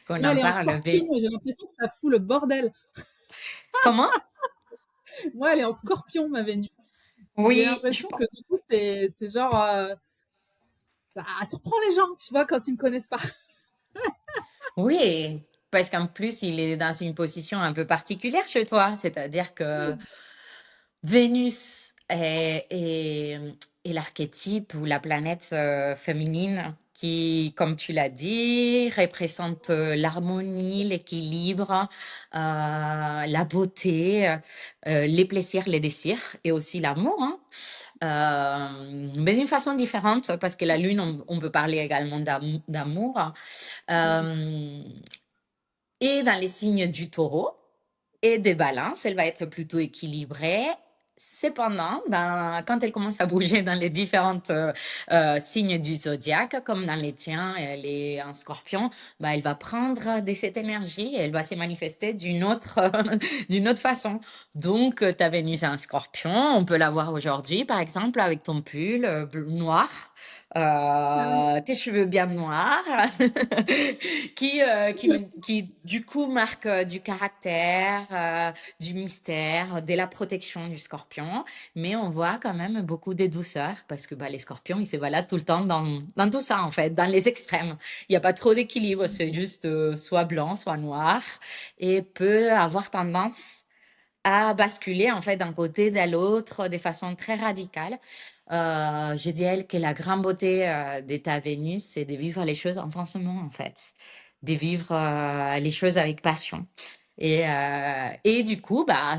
qu'on
Moi,
en
elle est en
parle.
scorpion et j'ai l'impression que ça fout le bordel.
Comment?
Moi, elle est en scorpion, ma Vénus. Et j'ai
Oui, je
l'impression que du coup, c'est genre, ça surprend les gens, tu vois, quand ils me connaissent pas.
Oui, parce qu'en plus, il est dans une position un peu particulière chez toi, c'est-à-dire que Vénus est l'archétype ou la planète féminine qui, comme tu l'as dit, représente l'harmonie, l'équilibre, la beauté, les plaisirs, les désirs et aussi l'amour, hein. Mais d'une façon différente, parce que la Lune, on peut parler également d'amour. Euh, et dans les signes du taureau et des balances, elle va être plutôt équilibrée. Cependant, quand elle commence à bouger dans les différentes signes du zodiaque, comme dans les tiens, elle est en scorpion, bah, elle va prendre de cette énergie et elle va se manifester d'une autre, d'une autre façon. Donc, ta Vénus en scorpion, on peut la voir aujourd'hui, par exemple, avec ton pull noir.
Ah ouais.
Tes cheveux bien noirs, qui du coup marque du caractère, du mystère, de la protection du scorpion, mais on voit quand même beaucoup de douceur parce que bah, les scorpions, ils se baladent tout le temps dans tout ça en fait, dans les extrêmes. Il n'y a pas trop d'équilibre, c'est juste soit blanc, soit noir et peut avoir tendance à basculer en fait d'un côté à l'autre de façon très radicale. Je dirais que la grande beauté de ta Vénus, c'est de vivre les choses intensément en fait, de vivre les choses avec passion. Et du coup, bah,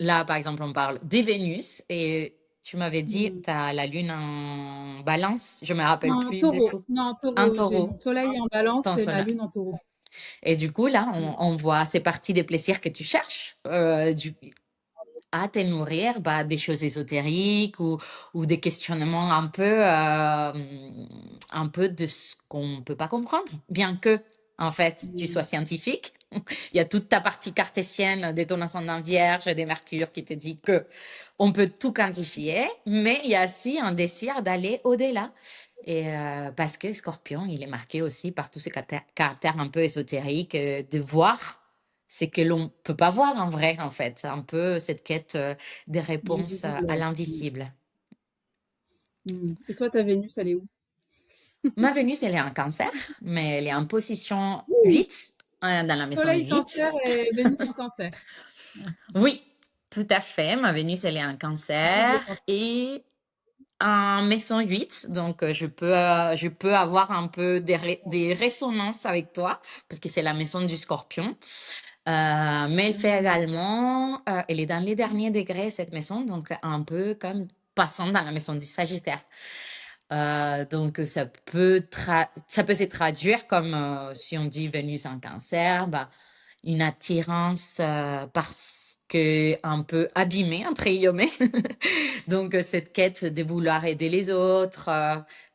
là par exemple, on parle des Vénus et tu m'avais dit,
Hmm.
tu as la Lune en Balance, je me rappelle
Non,
plus du
taureau.
tout.
Non,
Un
taureau. J'ai mon
taureau,
soleil en balance
ton
et ma
soleil.
lune en taureau.
Et du coup, là,
Hmm.
on voit, c'est partie des plaisirs que tu cherches, à te nourrir bah, des choses ésotériques ou des questionnements un peu de ce qu'on ne peut pas comprendre, bien que, en fait, tu sois
Hmm.
scientifique. Il y a toute ta partie cartésienne de ton ascendant vierge et des mercures qui te dit que on peut tout quantifier, mais il y a aussi un désir d'aller au-delà. Et parce que Scorpion, il est marqué aussi par tous ces caractères un peu ésotériques, de voir ce que l'on peut pas voir en vrai, en fait. Un peu cette quête des
Du
réponses
visible,
à
ouais. Hmm.
l'invisible.
Hmm. Et toi, ta Vénus, elle est où?
Ma Vénus, elle est en cancer, mais elle est en position 8, dans la maison
Soleil cancer
8.
et Vénus en cancer.
Oui, tout à fait. Ma Vénus, elle est en
Double
cancer
cancer.
et en maison 8. Donc, je peux avoir un peu des résonances avec toi, parce que c'est la maison du scorpion. Mais elle fait
Hmm.
également, elle est dans les derniers degrés, cette maison, donc un peu comme passant dans la maison du Sagittaire. Donc, ça peut se traduire comme si on dit Vénus en cancer, bah, une attirance parce que un peu abîmée, entre guillemets. Donc, cette quête de vouloir aider les autres,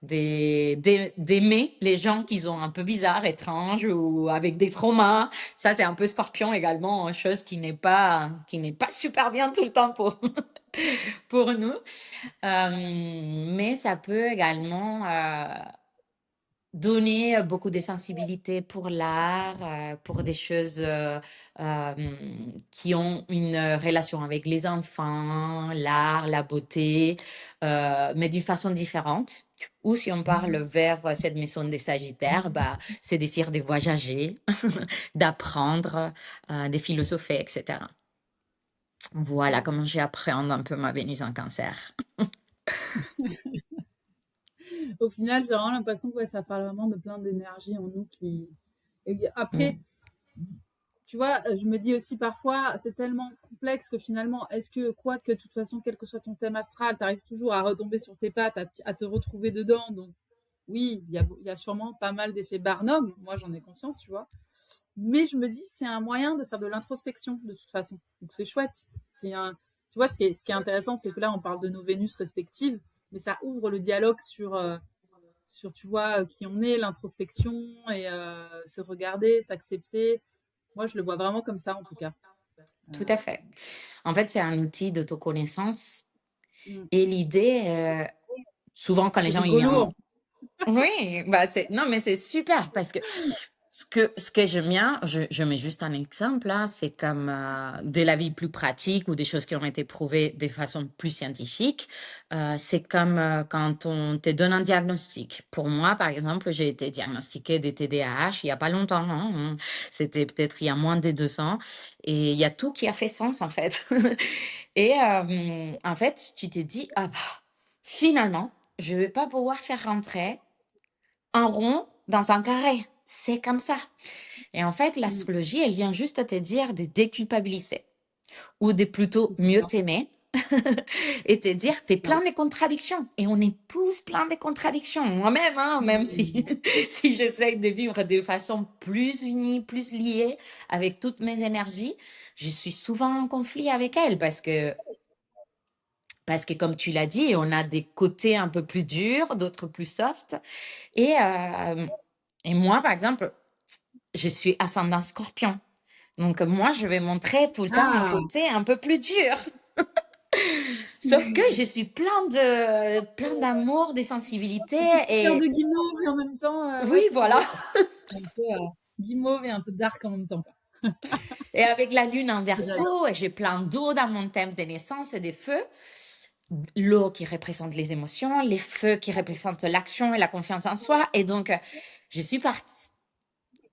d'aimer les gens qui sont un peu bizarres, étranges ou avec des traumas. Ça, c'est un peu Scorpion également, une chose qui n'est pas super bien tout le temps pour nous. Mais ça peut également donner beaucoup de sensibilité pour l'art, pour des choses qui ont une relation avec les enfants, l'art, la beauté, mais d'une façon différente. Ou si on parle vers cette maison des Sagittaires, bah, c'est désir de voyager, d'apprendre, de philosopher, etc. Voilà comment j'appréhende un peu ma Vénus en cancer.
Au final, j'ai vraiment l'impression que ouais, ça parle vraiment de plein d'énergie en nous qui. Et après,
Mm.
tu vois, je me dis aussi parfois, c'est tellement complexe que finalement, est-ce que, quoi que, de toute façon, quel que soit ton thème astral, tu arrives toujours à retomber sur tes pattes, à te retrouver dedans. Donc, oui, il y a sûrement pas mal d'effets Barnum. Moi, j'en ai conscience, tu vois. Mais je me dis, c'est un moyen de faire de l'introspection de toute façon. Donc c'est chouette. Tu vois, ce qui est intéressant, c'est que là, on parle de nos Vénus respectives, mais ça ouvre le dialogue sur tu vois, qui on est, l'introspection et se regarder, s'accepter. Moi, je le vois vraiment comme ça, en tout cas.
Tout à fait. En fait, c'est un outil d'autoconnaissance.
Mm.
Et l'idée, souvent quand les
C'est
gens ils viennent,
rigolo.
oui, bah non, mais c'est super parce que ce que j'aime bien, je mets juste un exemple là, c'est comme de la vie plus pratique ou des choses qui ont été prouvées de façon plus scientifique. C'est comme quand on te donne un diagnostic. Pour moi, par exemple, j'ai été diagnostiquée des TDAH il y a pas longtemps, hein. C'était peut-être il y a moins de 2 ans, et il y a tout qui a fait sens en fait. Et en fait, tu t'es dit, ah bah, finalement, je vais pas pouvoir faire rentrer un rond dans un carré. C'est comme ça. Et en fait,
Mm.
l'astrologie, elle vient juste te dire de déculpabiliser ou de plutôt
C'est
mieux
ça.
t'aimer et te dire t'es
C'est ça.
plein de contradictions. Et on est tous plein de contradictions. Moi-même, hein, même si,
Mm.
si j'essaye de vivre de façon plus unie, plus liée avec toutes mes énergies, je suis souvent en conflit avec elle parce que comme tu l'as dit, on a des côtés un peu plus durs, d'autres plus soft. Et, euh, et moi, par exemple, je suis ascendant scorpion. Donc, moi, je vais montrer tout le temps mon
Ah,
côté un peu plus dur. Sauf que
mm.
je suis plein d'amour, de sensibilité
Un petit cœur
et
de guimauve et en même temps,
oui,
ouais, c'est
voilà.
rigolo. Un peu guimauve et un peu dark en même temps, quoi.
Et avec la lune en
J'adore.
verso, j'ai plein d'eau dans mon thème de naissance et des feux. L'eau qui représente les émotions, les feux qui représentent l'action et la confiance en soi. Et donc, je suis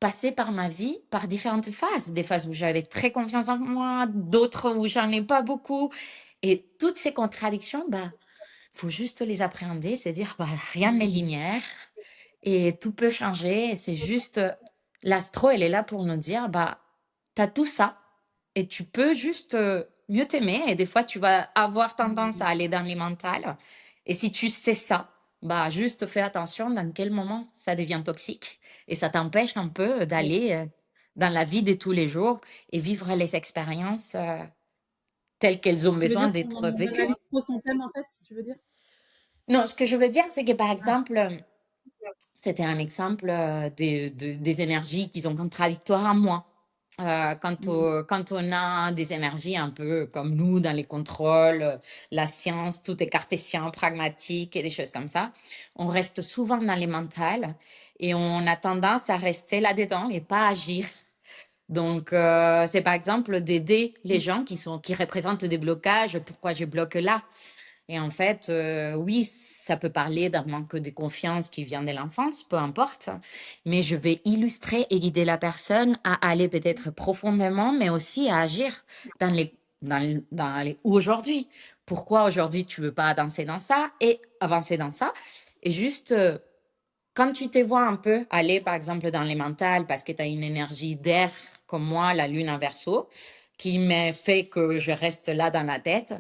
passée par ma vie par différentes phases. Des phases où j'avais très confiance en moi, d'autres où j'en ai pas beaucoup. Et toutes ces contradictions, bah, faut juste les appréhender, c'est dire, bah, rien n'est
Mm.
linéaire et tout peut changer. Et c'est juste, l'astro, elle est là pour nous dire, bah, t'as tout ça et tu peux juste mieux t'aimer. Et des fois, tu vas avoir tendance à
Mm.
aller dans les mentales. Et si tu sais ça, bah, juste fais attention dans quel moment ça devient toxique et ça t'empêche un peu
Ouais.
d'aller dans la vie de tous les jours et vivre les expériences telles qu'elles ont
Tu veux
besoin
dire si
d'être
on
vécues.
analyse trop son thème, en fait, si tu veux dire?
Non, ce que je veux dire, c'est que par
Ah.
exemple, c'était un exemple des énergies qui sont contradictoires à moi.
Mm.
Quand on a des énergies un peu comme nous dans les contrôles, la science, tout est cartésien, pragmatique et des choses comme ça, on reste souvent dans les mentales et on a tendance à rester là-dedans et pas agir. Donc, c'est par exemple d'aider les gens qui représentent des blocages. Pourquoi je bloque là? Et en fait, oui, ça peut parler d'un manque de confiance qui vient de l'enfance, peu importe, mais je vais illustrer et guider la personne à aller peut-être profondément, mais aussi à agir dans les aujourd'hui. Pourquoi aujourd'hui tu veux pas danser dans ça et avancer dans ça? Et juste, quand tu te vois un peu aller, par exemple, dans les mentales, parce que tu as une énergie d'air comme moi, la lune en verso, qui me fait que je reste là dans la tête,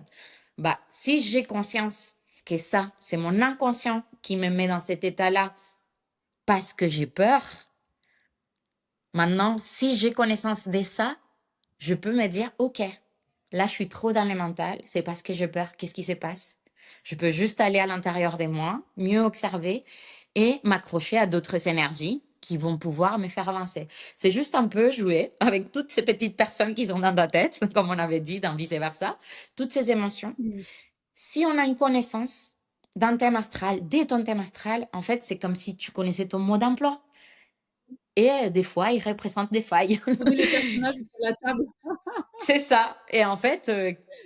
bah, si j'ai conscience que ça, c'est mon inconscient qui me met dans cet état-là parce que j'ai peur, maintenant, si j'ai connaissance de ça, je peux me dire, OK, là, je suis trop dans le mental, c'est parce que j'ai peur, qu'est-ce qui se passe? Je peux juste aller à l'intérieur de moi, mieux observer et m'accrocher à d'autres énergies qui vont pouvoir me faire avancer. C'est juste un peu jouer avec toutes ces petites personnes qui sont dans ta tête, comme on avait dit dans vice-versa, toutes ces émotions.
Mm.
Si on a une connaissance d'un thème astral, dès ton thème astral, en fait, c'est comme si tu connaissais ton mot d'emploi. Et des fois, il représente des failles.
Tu connais les personnages autour de la table.
C'est ça. Et en fait,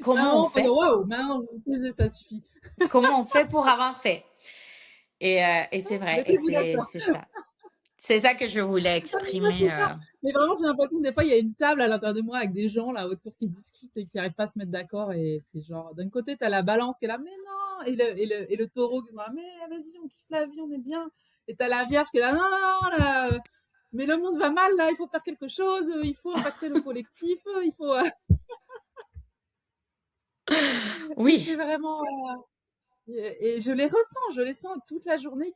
comment on
Maintenant, on peut dire
fait?
waouh, maintenant, vous posez, ça suffit.
Comment on fait pour avancer? Et c'est vrai, et
Mettez-vous d'accord.
c'est ça. C'est ça que je voulais
Ah, mais moi, c'est
exprimer.
ça. Mais vraiment, j'ai l'impression que des fois, il y a une table à l'intérieur de moi avec des gens là autour qui discutent et qui n'arrivent pas à se mettre d'accord. Et c'est genre, d'un côté, t'as la balance qui est là, mais non. Et le taureau qui est là, mais vas-y, on kiffe la vie, on est bien. Et t'as la vierge qui est là, non, non, non, là, mais le monde va mal, là, il faut faire quelque chose, il faut impacter le collectif, il faut. Et c'est
Oui,
vraiment. Et je les ressens, je les sens toute la journée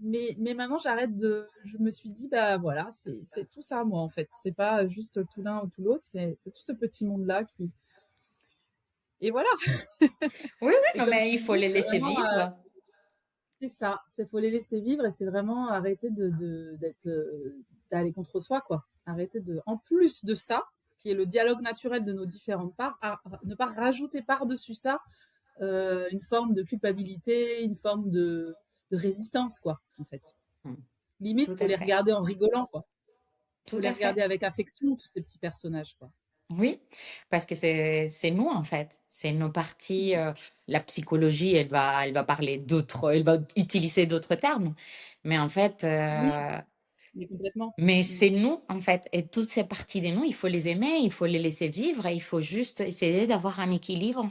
mais maintenant je me suis dit, bah voilà, c'est tout ça, moi, en fait. C'est pas juste tout l'un ou tout l'autre, c'est tout ce petit monde-là et voilà.
Oui, oui,
Et
non,
comme
mais
tu
il faut
dis,
les
c'est
laisser
vraiment,
vivre.
c'est ça, c'est faut les laisser vivre et c'est vraiment arrêter d'aller contre soi, quoi. Arrêter en plus de ça, qui est le dialogue naturel de nos différentes parts, ne pas rajouter par-dessus ça une forme de culpabilité, une forme de résistance, quoi, en fait.
Mm.
Limite,
Tout
faut
à
les
fait.
regarder en rigolant, quoi. Faut
Tout
les
à fait.
regarder avec affection, tous ces petits personnages, quoi.
Oui, parce que c'est nous en fait, c'est nos parties.
Mm.
La psychologie, elle va parler d'autres, elle va utiliser d'autres termes, mais en fait,
Oui, mais complètement.
mais
Mm.
c'est nous en fait, et toutes ces parties de nous, il faut les aimer, il faut les laisser vivre, et il faut juste essayer d'avoir un équilibre.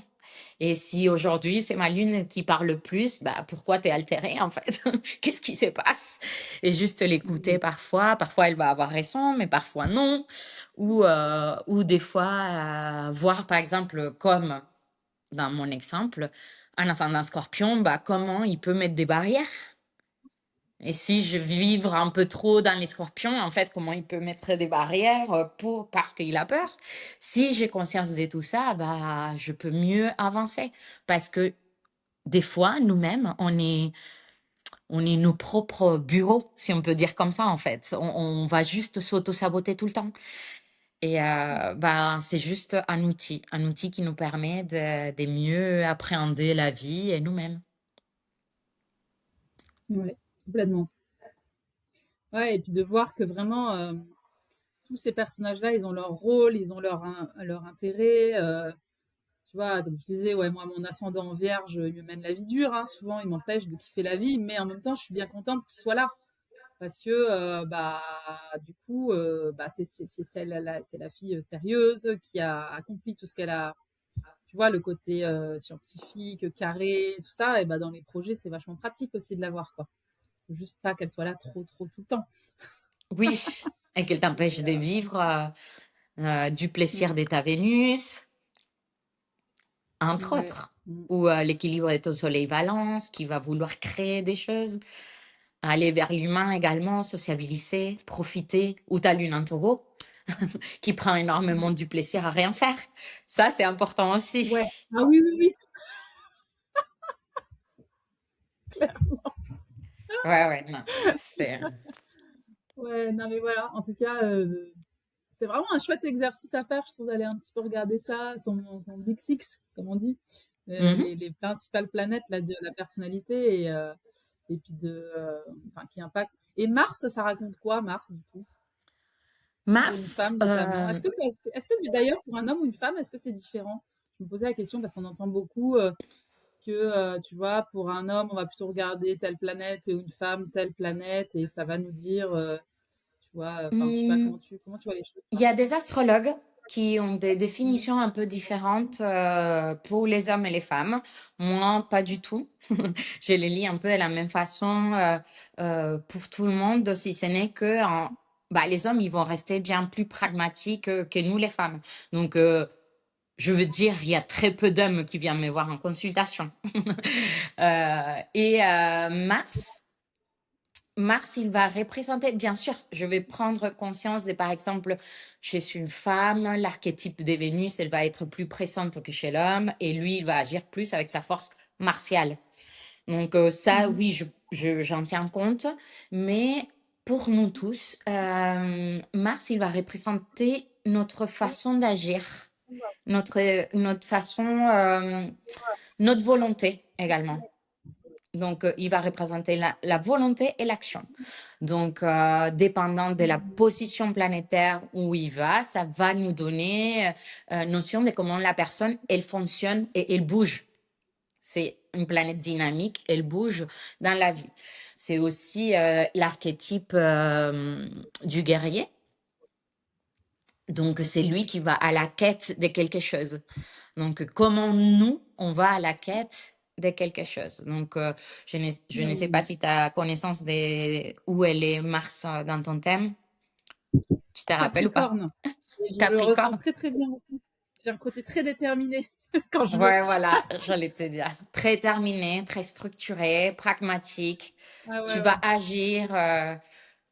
Et si aujourd'hui c'est ma lune qui parle le plus, bah pourquoi t'es altérée en fait? Qu'est-ce qui se passe? Et juste l'écouter
Mm.
parfois. Parfois elle va avoir raison, mais parfois non. Ou des fois voir par exemple comme dans mon exemple, un ascendant Scorpion, bah comment il peut mettre des barrières. Et si je vivre un peu trop dans les scorpions, en fait, comment il peut mettre des barrières parce qu'il a peur. Si j'ai conscience de tout ça, bah, je peux mieux avancer. Parce que des fois, nous-mêmes, on est nos propres bureaux, si on peut dire comme ça, en fait. On va juste s'auto-saboter tout le temps. Et bah, c'est juste un outil qui nous permet de mieux appréhender la vie et nous-mêmes.
Ouais, complètement. Ouais, et puis de voir que vraiment, tous ces personnages-là, ils ont leur rôle, ils ont leur intérêt. Tu vois, comme je disais, ouais, moi, mon ascendant en vierge, il me mène la vie dure, hein, souvent, il m'empêche de kiffer la vie, mais en même temps, je suis bien contente qu'il soit là. Parce que, bah, du coup, bah, c'est la fille sérieuse qui a accompli tout ce qu'elle a. Tu vois, le côté scientifique, carré, tout ça, et bah, dans les projets, c'est vachement pratique aussi de l'avoir, quoi. Faut juste pas qu'elle soit là trop tout le temps.
Oui, et qu'elle t'empêche de vivre du
Mm.
plaisir de ta Vénus, entre
Ouais.
autres.
Mm.
Ou l'équilibre est au soleil Valence, qui va vouloir créer des choses. Aller vers l'humain également, sociabiliser, profiter. Ou ta lune en taureau, qui prend énormément du plaisir à rien faire. Ça, c'est important
Ouais.
aussi.
Ah oui, oui, oui, clair.
Ouais, ouais, non. C'est...
Ouais, non, mais voilà. En tout cas, c'est vraiment un chouette exercice à faire, je trouve, d'aller un petit peu regarder ça, son Big Six, comme on dit,
Mhm.
les principales planètes là, de la personnalité et puis enfin, qui impactent. Et Mars, ça raconte quoi, Mars, du coup, pour une
Mars,
femme notamment? Est-ce que d'ailleurs, pour un homme ou une femme, est-ce que c'est différent? Je me posais la question parce qu'on entend beaucoup que, tu vois, pour un homme, on va plutôt regarder telle planète et une femme, telle planète, et ça va nous dire, tu vois, enfin, je sais pas
hmm,
comment tu vois les choses,
il
toi.
y a des astrologues qui ont des
Mhm.
définitions un peu différentes pour les hommes et les femmes. Moi, pas du tout. Je les lis un peu de la même façon pour tout le monde, si ce n'est que bah, les hommes, ils vont rester bien plus pragmatiques que nous, les femmes. Donc, je veux dire, il y a très peu d'hommes qui viennent me voir en consultation. Mars, il va représenter, bien sûr, je vais prendre conscience de, par exemple, je suis une femme, l'archétype de Vénus, elle va être plus présente que chez l'homme, et lui, il va agir plus avec sa force martiale. Donc ça,
Mhm.
oui, j'en tiens compte, mais pour nous tous, Mars, il va représenter notre façon d'agir, notre façon, notre volonté également. Donc, il va représenter la volonté et l'action. Donc, dépendant de la position planétaire où il va, ça va nous donner notion de comment la personne, elle fonctionne et elle bouge. C'est une planète dynamique, elle bouge dans la vie. C'est aussi l'archétype du guerrier. Donc, c'est lui qui va à la quête de quelque chose. Donc, comment nous, on va à la quête de quelque chose. Donc, je ne sais pas
Mhm.
si tu as connaissance de où elle est Mars dans ton thème. Tu te rappelles ou pas?
Capricorne. Et je le ressens
Capricorne.
très très bien aussi. J'ai un côté très déterminé quand je veux.
Ouais, voilà, j'allais te dire. Très terminé, très structuré, pragmatique.
Ah
Tu
ouais,
vas
ouais.
agir, euh,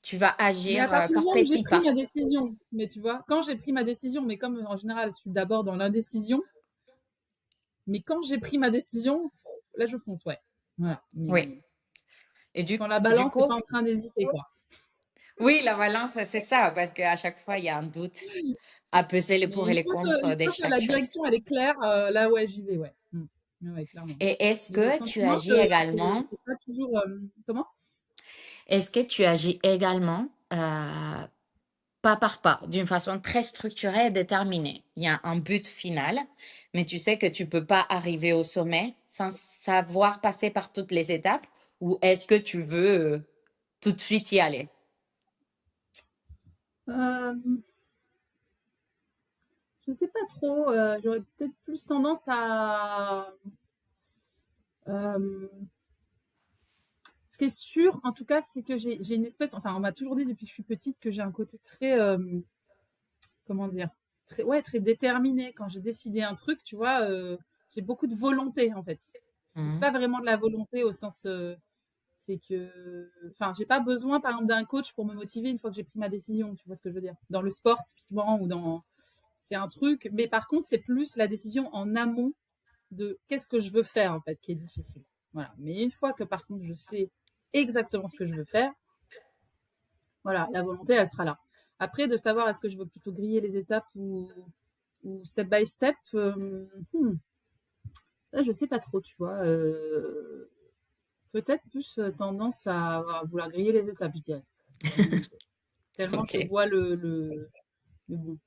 tu vas
Mais à
agir
partir du
par
moment où j'ai
petits
pris
pas.
ma décision, mais tu vois, quand j'ai pris ma décision, mais comme en général, je suis d'abord dans l'indécision, mais quand j'ai pris ma décision, là, je fonce, ouais. Voilà.
Oui.
Mais
Et
quand la
du
balance n'est
coup,
pas en train d'hésiter, quoi.
oui, la balance, c'est ça, parce qu'à chaque fois, il y a un doute à peser les
Mais
pour et les contre
une
de
fois que la
chaque chose.
direction, elle est claire, là, ouais, j'y vais, ouais. Ouais, ouais, clairement.
Et est-ce
Mais j'ai le
que tu
sentiment
agis
que
également,
c'est pas toujours. Comment?
est-ce que tu agis également pas par pas, d'une façon très structurée et déterminée? Il y a un but final, mais tu sais que tu peux pas arriver au sommet sans savoir passer par toutes les étapes, ou est-ce que tu veux tout de suite y aller?
Euh, je sais pas trop. J'aurais peut-être plus tendance à. euh, Ce qui est sûr, en tout cas, c'est que j'ai une espèce. Enfin, on m'a toujours dit depuis que je suis petite que j'ai un côté très. Comment dire? Très, ouais, très déterminé. Quand j'ai décidé un truc, tu vois, j'ai beaucoup de volonté, en fait. Mais c'est
Mhm.
pas vraiment de la volonté au sens. C'est que. Enfin, j'ai pas besoin, par exemple, d'un coach pour me motiver une fois que j'ai pris ma décision. Tu vois ce que je veux dire? Dans le sport, typiquement, ou dans. C'est un truc. Mais par contre, c'est plus la décision en amont de qu'est-ce que je veux faire, en fait, qui est difficile. Voilà. Mais une fois que, par contre, je sais exactement ce que je veux faire, voilà, la volonté, elle sera là. Après, de savoir est-ce que je veux plutôt griller les étapes ou step by step, là, je sais pas trop, tu vois. Peut-être plus tendance à vouloir griller les étapes, je dirais. Tellement je
Ok.
vois le bon.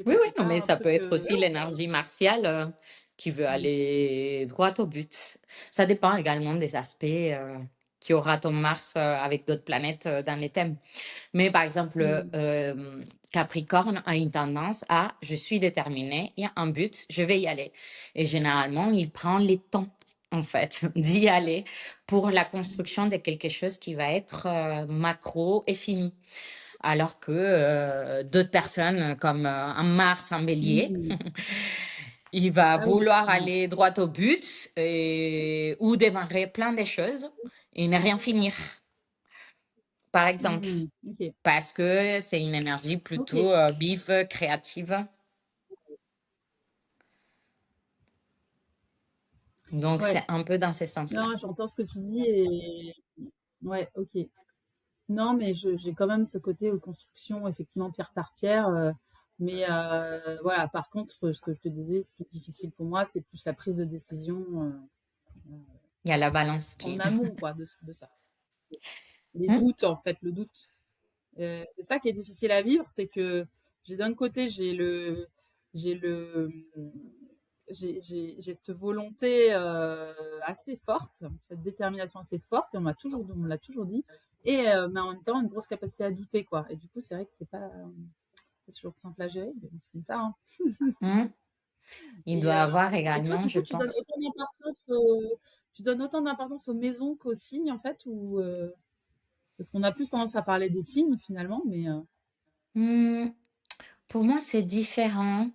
Oui, oui,
C'est
non,
pas
mais
un
ça peut
truc.
être aussi l'énergie martiale qui veut aller droit au but. Ça dépend également des aspects qui aura ton Mars avec d'autres planètes dans les thèmes. Mais par exemple,
Mm,
Capricorne a une tendance à je suis déterminé, il y a un but, je vais y aller. Et généralement, il prend les temps, en fait, d'y aller pour la construction de quelque chose qui va être macro et fini. Alors que d'autres personnes, comme un Mars en bélier,
mm.
il va
Ah oui.
vouloir
Mm,
aller droit au but ou démarrer plein de choses et ne rien finir, par exemple.
ok.
Parce que c'est une énergie
Ok.
plutôt vive, créative. Donc,
Ouais.
c'est un peu dans ce sens-là.
Non, j'entends ce que tu dis et ouais, ok. Non, mais j'ai quand même ce côté construction, effectivement, pierre par pierre. Mais voilà, par contre, ce que je te disais, ce qui est difficile pour moi, c'est plus la prise de décision
Il y a la balance qui
en
est.
amont, quoi, de ça. Les
Hmm.
doutes, en fait, le doute. C'est ça qui est difficile à vivre, c'est que j'ai d'un côté, j'ai le, j'ai cette volonté assez forte, cette détermination assez forte, et on me l'a toujours dit, et mais en même temps une grosse capacité à douter, quoi. Et du coup, c'est vrai que c'est pas toujours simple à gérer, mais bon, c'est comme ça, hein.
Hmm. Il
Et,
doit avoir
et toi,
également,
du
je
coup,
pense.
tu donnes autant d'importance aux maisons qu'aux signes, en fait, ou parce qu'on a plus tendance à parler des signes finalement, mais
Hmm. Pour moi, c'est différent.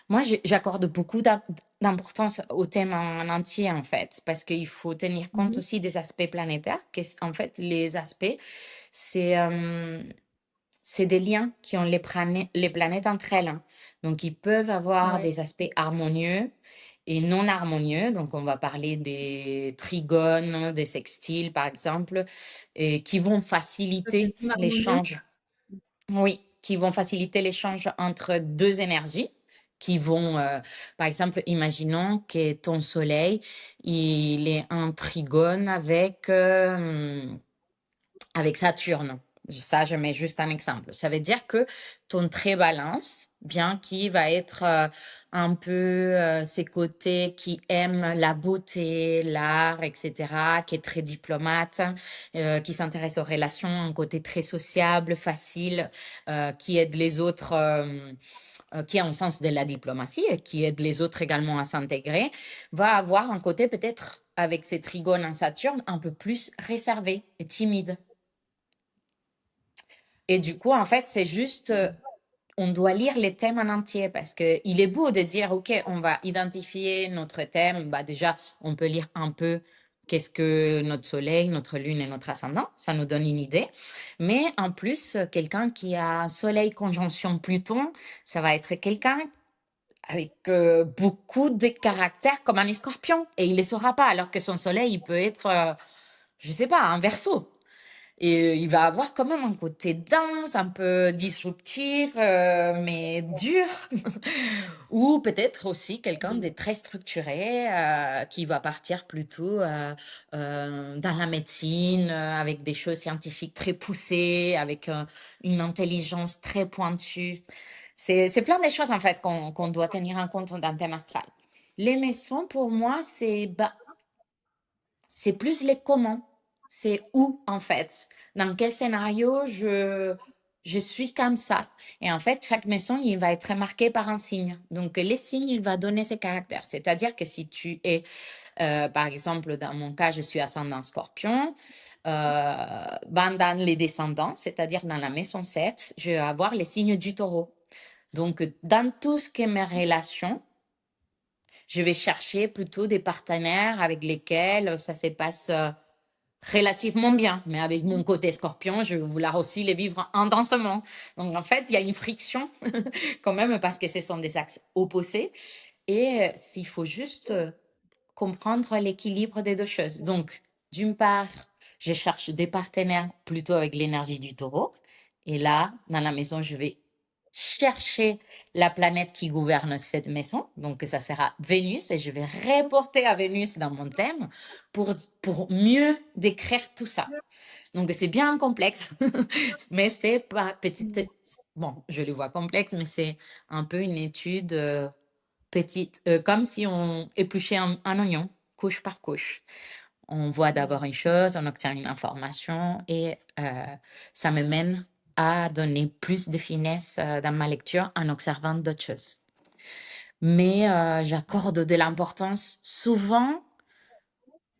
Moi, j'accorde beaucoup d'importance au thème en entier, en fait, parce qu'il faut tenir compte
mhm,
aussi des aspects planétaires. En fait, les aspects, c'est c'est des liens qui ont les planètes entre elles, hein. Donc, ils peuvent avoir
ouais,
des aspects harmonieux et non harmonieux. Donc, on va parler des trigones, des sextiles, par exemple, et qui vont
ça c'est
faciliter
non harmonieux.
l'échange. Oui, qui vont faciliter l'échange entre deux énergies, qui vont, par exemple, imaginons que ton soleil, il est en trigone avec Saturne. Ça, je mets juste un exemple. Ça veut dire que ton trait balance, bien qu'il va être un peu ses côtés qui aiment la beauté, l'art, etc., qui est très diplomate, qui s'intéresse aux relations, un côté très sociable, facile, qui aide les autres, qui a un sens de la diplomatie et qui aide les autres également à s'intégrer, va avoir un côté peut-être avec ses trigones en Saturne un peu plus réservé et timide. Et du coup, en fait, c'est juste on doit lire les thèmes en entier parce que il est beau de dire, OK, on va identifier notre thème. Bah, déjà, on peut lire un peu qu'est-ce que notre soleil, notre lune et notre ascendant. Ça nous donne une idée. Mais en plus, quelqu'un qui a soleil conjonction Pluton, ça va être quelqu'un avec beaucoup de caractères comme un scorpion. Et il ne les saura pas, alors que son soleil, il peut être, je sais pas, un verso. Et il va avoir quand même un côté dense, un peu disruptif, mais dur. Ou peut-être aussi quelqu'un de très structuré, qui va partir plutôt dans la médecine, avec des choses scientifiques très poussées, avec une intelligence très pointue. C'est plein de choses en fait qu'on doit tenir en compte dans le thème astral. Les maisons, pour moi, c'est plus les comment. C'est où, en fait. Dans quel scénario je suis comme ça. Et en fait, chaque maison, il va être marqué par un signe. Donc, les signes, il va donner ses caractères. C'est-à-dire que si tu es, par exemple, dans mon cas, je suis ascendant scorpion, ben, dans les descendants, c'est-à-dire dans la maison 7, je vais avoir les signes du taureau. Donc, dans tout ce qui est mes relations, je vais chercher plutôt des partenaires avec lesquels ça se passe relativement bien. Mais avec mon côté scorpion, je vais vouloir aussi les vivre intensement. Donc, en fait, il y a une friction quand même parce que ce sont des axes opposés. Et s'il faut juste comprendre l'équilibre des deux choses. Donc, d'une part, je cherche des partenaires plutôt avec l'énergie du taureau. Et là, dans la maison, je vais chercher la planète qui gouverne cette maison. Donc, ça sera Vénus et je vais reporter à Vénus dans mon thème pour mieux décrire tout ça. Donc, c'est bien complexe, mais c'est pas petite. Bon, je le vois complexe, mais c'est un peu une étude petite, comme si on épluchait un oignon, couche par couche. On voit d'abord une chose, on obtient une information et ça me mène à donner plus de finesse dans ma lecture en observant d'autres choses. Mais j'accorde de l'importance souvent.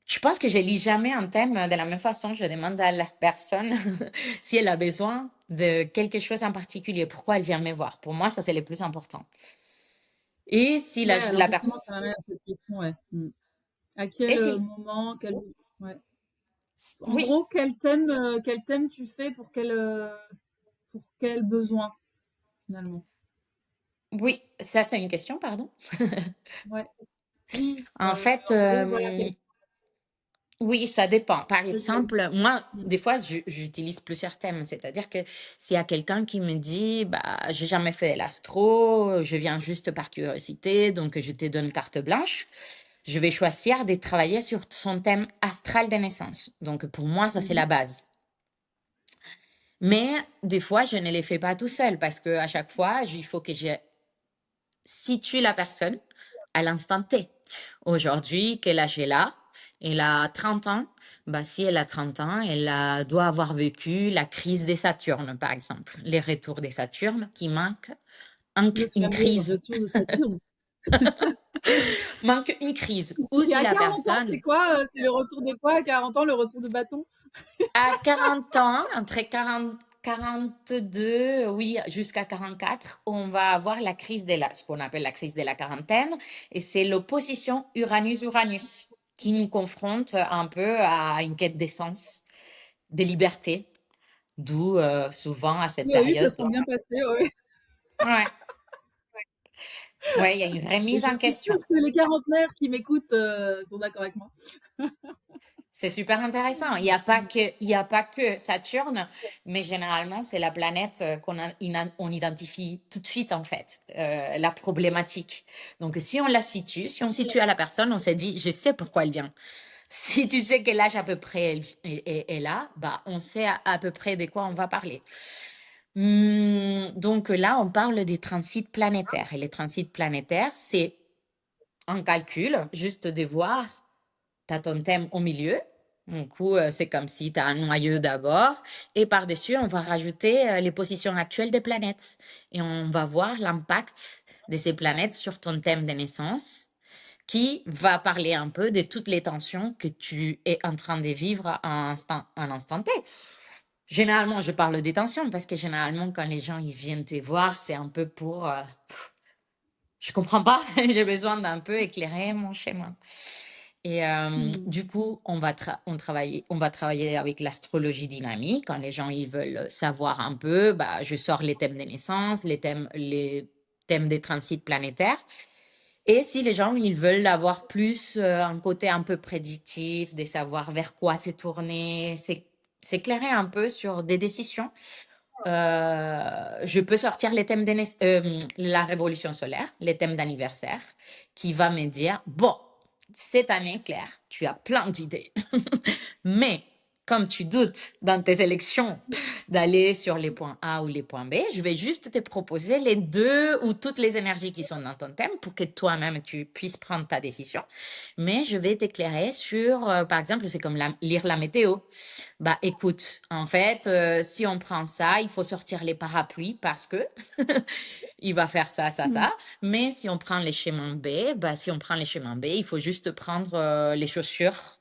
Je pense que je lis jamais un thème de la même façon. Je demande à la personne si elle a besoin de quelque chose en particulier, pourquoi elle vient me voir. Pour moi, ça, c'est le plus important. Et si
Ouais, alors
la
justement,
personne...
ça m'amène à cette question, ouais. À
Et
quel
si...
moment, ouais. En
Oui,
gros, quel thème tu fais pour quel besoin, finalement?
oui, ça c'est une question, pardon.
Ouais. Oui,
En fait,
en gros, voilà,
oui, ça dépend. Par
vas-y, vas-y.
exemple, moi,
Mm.
des fois, j'utilise plusieurs thèmes. C'est-à-dire que s'il y a quelqu'un qui me dit, bah, j'ai jamais fait l'astro, je viens juste par curiosité, donc je te donne carte blanche, je vais choisir de travailler sur son thème astral de naissance. Donc, pour moi, ça c'est la
Mhm.
base. Mais des fois, je ne les fais pas tout seul parce que à chaque fois, il faut que je situe la personne à l'instant T. Aujourd'hui, quel âge elle a? Elle a 30 ans. Bah, si elle a 30 ans, doit avoir vécu la crise des Saturnes, par exemple. Les retours des Saturnes qui manquent
Le
une
fameux
crise.
retour de Saturne.
Manque une crise. Ou
Et
si
à
la
40 ans, c'est
personne
quoi? C'est le retour de quoi à 40 ans? Le retour de bâton?
a 40 ans, entre 40, 42, oui, jusqu'à 44, on va avoir ce qu'on appelle la crise de la quarantaine, et c'est l'opposition Uranus-Uranus qui nous confronte un peu à une quête d'essence, de liberté, d'où souvent à cette
Oui, ça
période.
sent bien passé, ouais.
Ouais, ouais, il y a une
Et
remise
je
en
suis
question.
sûre que les quarantenaires qui m'écoutent sont d'accord avec moi.
C'est super intéressant. Il y a pas que Saturne, mais généralement, c'est la planète on identifie tout de suite, en fait, la problématique. Donc, si on la situe, si on situe à la personne, on s'est dit, je sais pourquoi elle vient. Si tu sais quel âge à peu près elle a, bah, on sait à peu près de quoi on va parler. Donc là, on parle des transits planétaires. Et les transits planétaires, c'est un calcul, juste de voir tu as ton thème au milieu. Du coup, c'est comme si tu as un noyau d'abord. Et par-dessus, on va rajouter les positions actuelles des planètes. Et on va voir l'impact de ces planètes sur ton thème de naissance, qui va parler un peu de toutes les tensions que tu es en train de vivre à un instant T. Généralement, je parle des tensions parce que généralement, quand les gens ils viennent te voir, c'est un peu pour je comprends pas, j'ai besoin d'un peu éclairer mon schéma. Et du coup, on va travailler avec l'astrologie dynamique. Quand les gens ils veulent savoir un peu, bah, je sors les thèmes des naissances, les thèmes des transits planétaires. Et si les gens ils veulent avoir plus un côté un peu prédictif, de savoir vers quoi c'est tourné, s'éclairer un peu sur des décisions. Je peux sortir les thèmes la révolution solaire, les thèmes d'anniversaire, qui va me dire, bon, cette année, Claire, tu as plein d'idées, mais comme tu doutes dans tes élections d'aller sur les points A ou les points B, je vais juste te proposer les deux ou toutes les énergies qui sont dans ton thème pour que toi-même tu puisses prendre ta décision. Mais je vais t'éclairer sur, par exemple, c'est comme lire la météo. Bah écoute, en fait, si on prend ça, il faut sortir les parapluies parce que il va faire ça, ça,
Mm.
ça. Mais si on prend les chemins B, bah si on prend les chemins B, il faut juste prendre les chaussures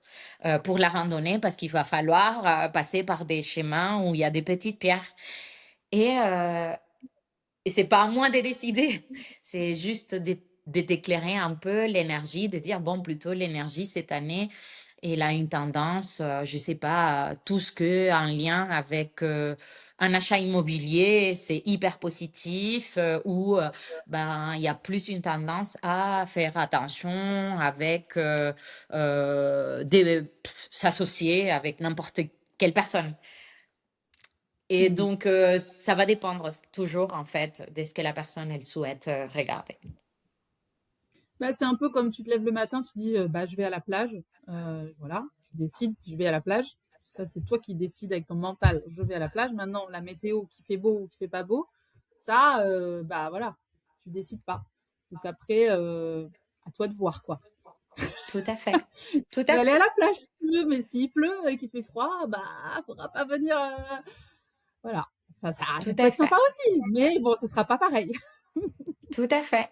pour la randonnée parce qu'il va falloir passer par des chemins où il y a des petites pierres. Et, euh, et c'est pas à moi de décider, c'est juste de t'éclairer un peu l'énergie, de dire, bon, plutôt l'énergie cette année, elle a une tendance, je sais pas, tout ce que en lien avec un achat immobilier, c'est hyper positif, ou ben, il y a plus une tendance à faire attention avec s'associer avec n'importe quelle personne. Et
Mm.
donc, ça va dépendre toujours, en fait, de ce que la personne, elle souhaite regarder.
Bah, c'est un peu comme tu te lèves le matin, tu dis bah, je vais à la plage. Voilà, tu décides, je vais à la plage. Ça, c'est toi qui décides avec ton mental, je vais à la plage. Maintenant, la météo qui fait beau ou qui fait pas beau, ça, bah voilà, tu décides pas. Donc après, à toi de voir quoi.
Tout à fait. Tout
Tu peux
à
aller à
fait.
la plage si tu veux, mais s'il pleut et qu'il fait froid, bah faudra pas venir. Voilà, ça
Tout
peut
à
être
fait.
sympa aussi, mais bon, ce sera pas pareil.
Tout à fait.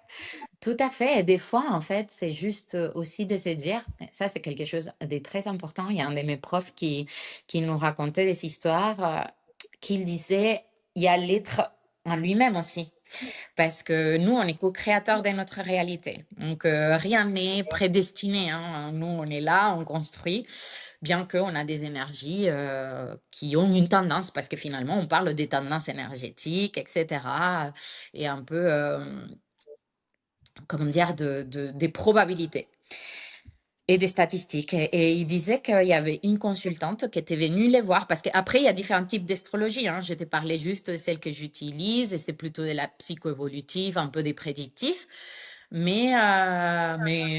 Tout à fait. Et des fois, en fait, c'est juste aussi de se dire, ça, c'est quelque chose de très important. Il y a un de mes profs qui nous racontait des histoires, qu'il disait, il y a l'être en lui-même aussi. Parce que nous, on est co-créateurs de notre réalité. Donc, rien n'est prédestiné, hein. Nous, on est là, on construit, bien qu'on a des énergies qui ont une tendance, parce que finalement, on parle des tendances énergétiques, etc. Et un peu, comment dire, des probabilités et des statistiques. Et il disait qu'il y avait une consultante qui était venue les voir, parce qu'après, il y a différents types d'astrologie, hein. Je t'ai parlé juste de celle que j'utilise, et c'est plutôt de la psychoévolutive, un peu des prédictifs. Mais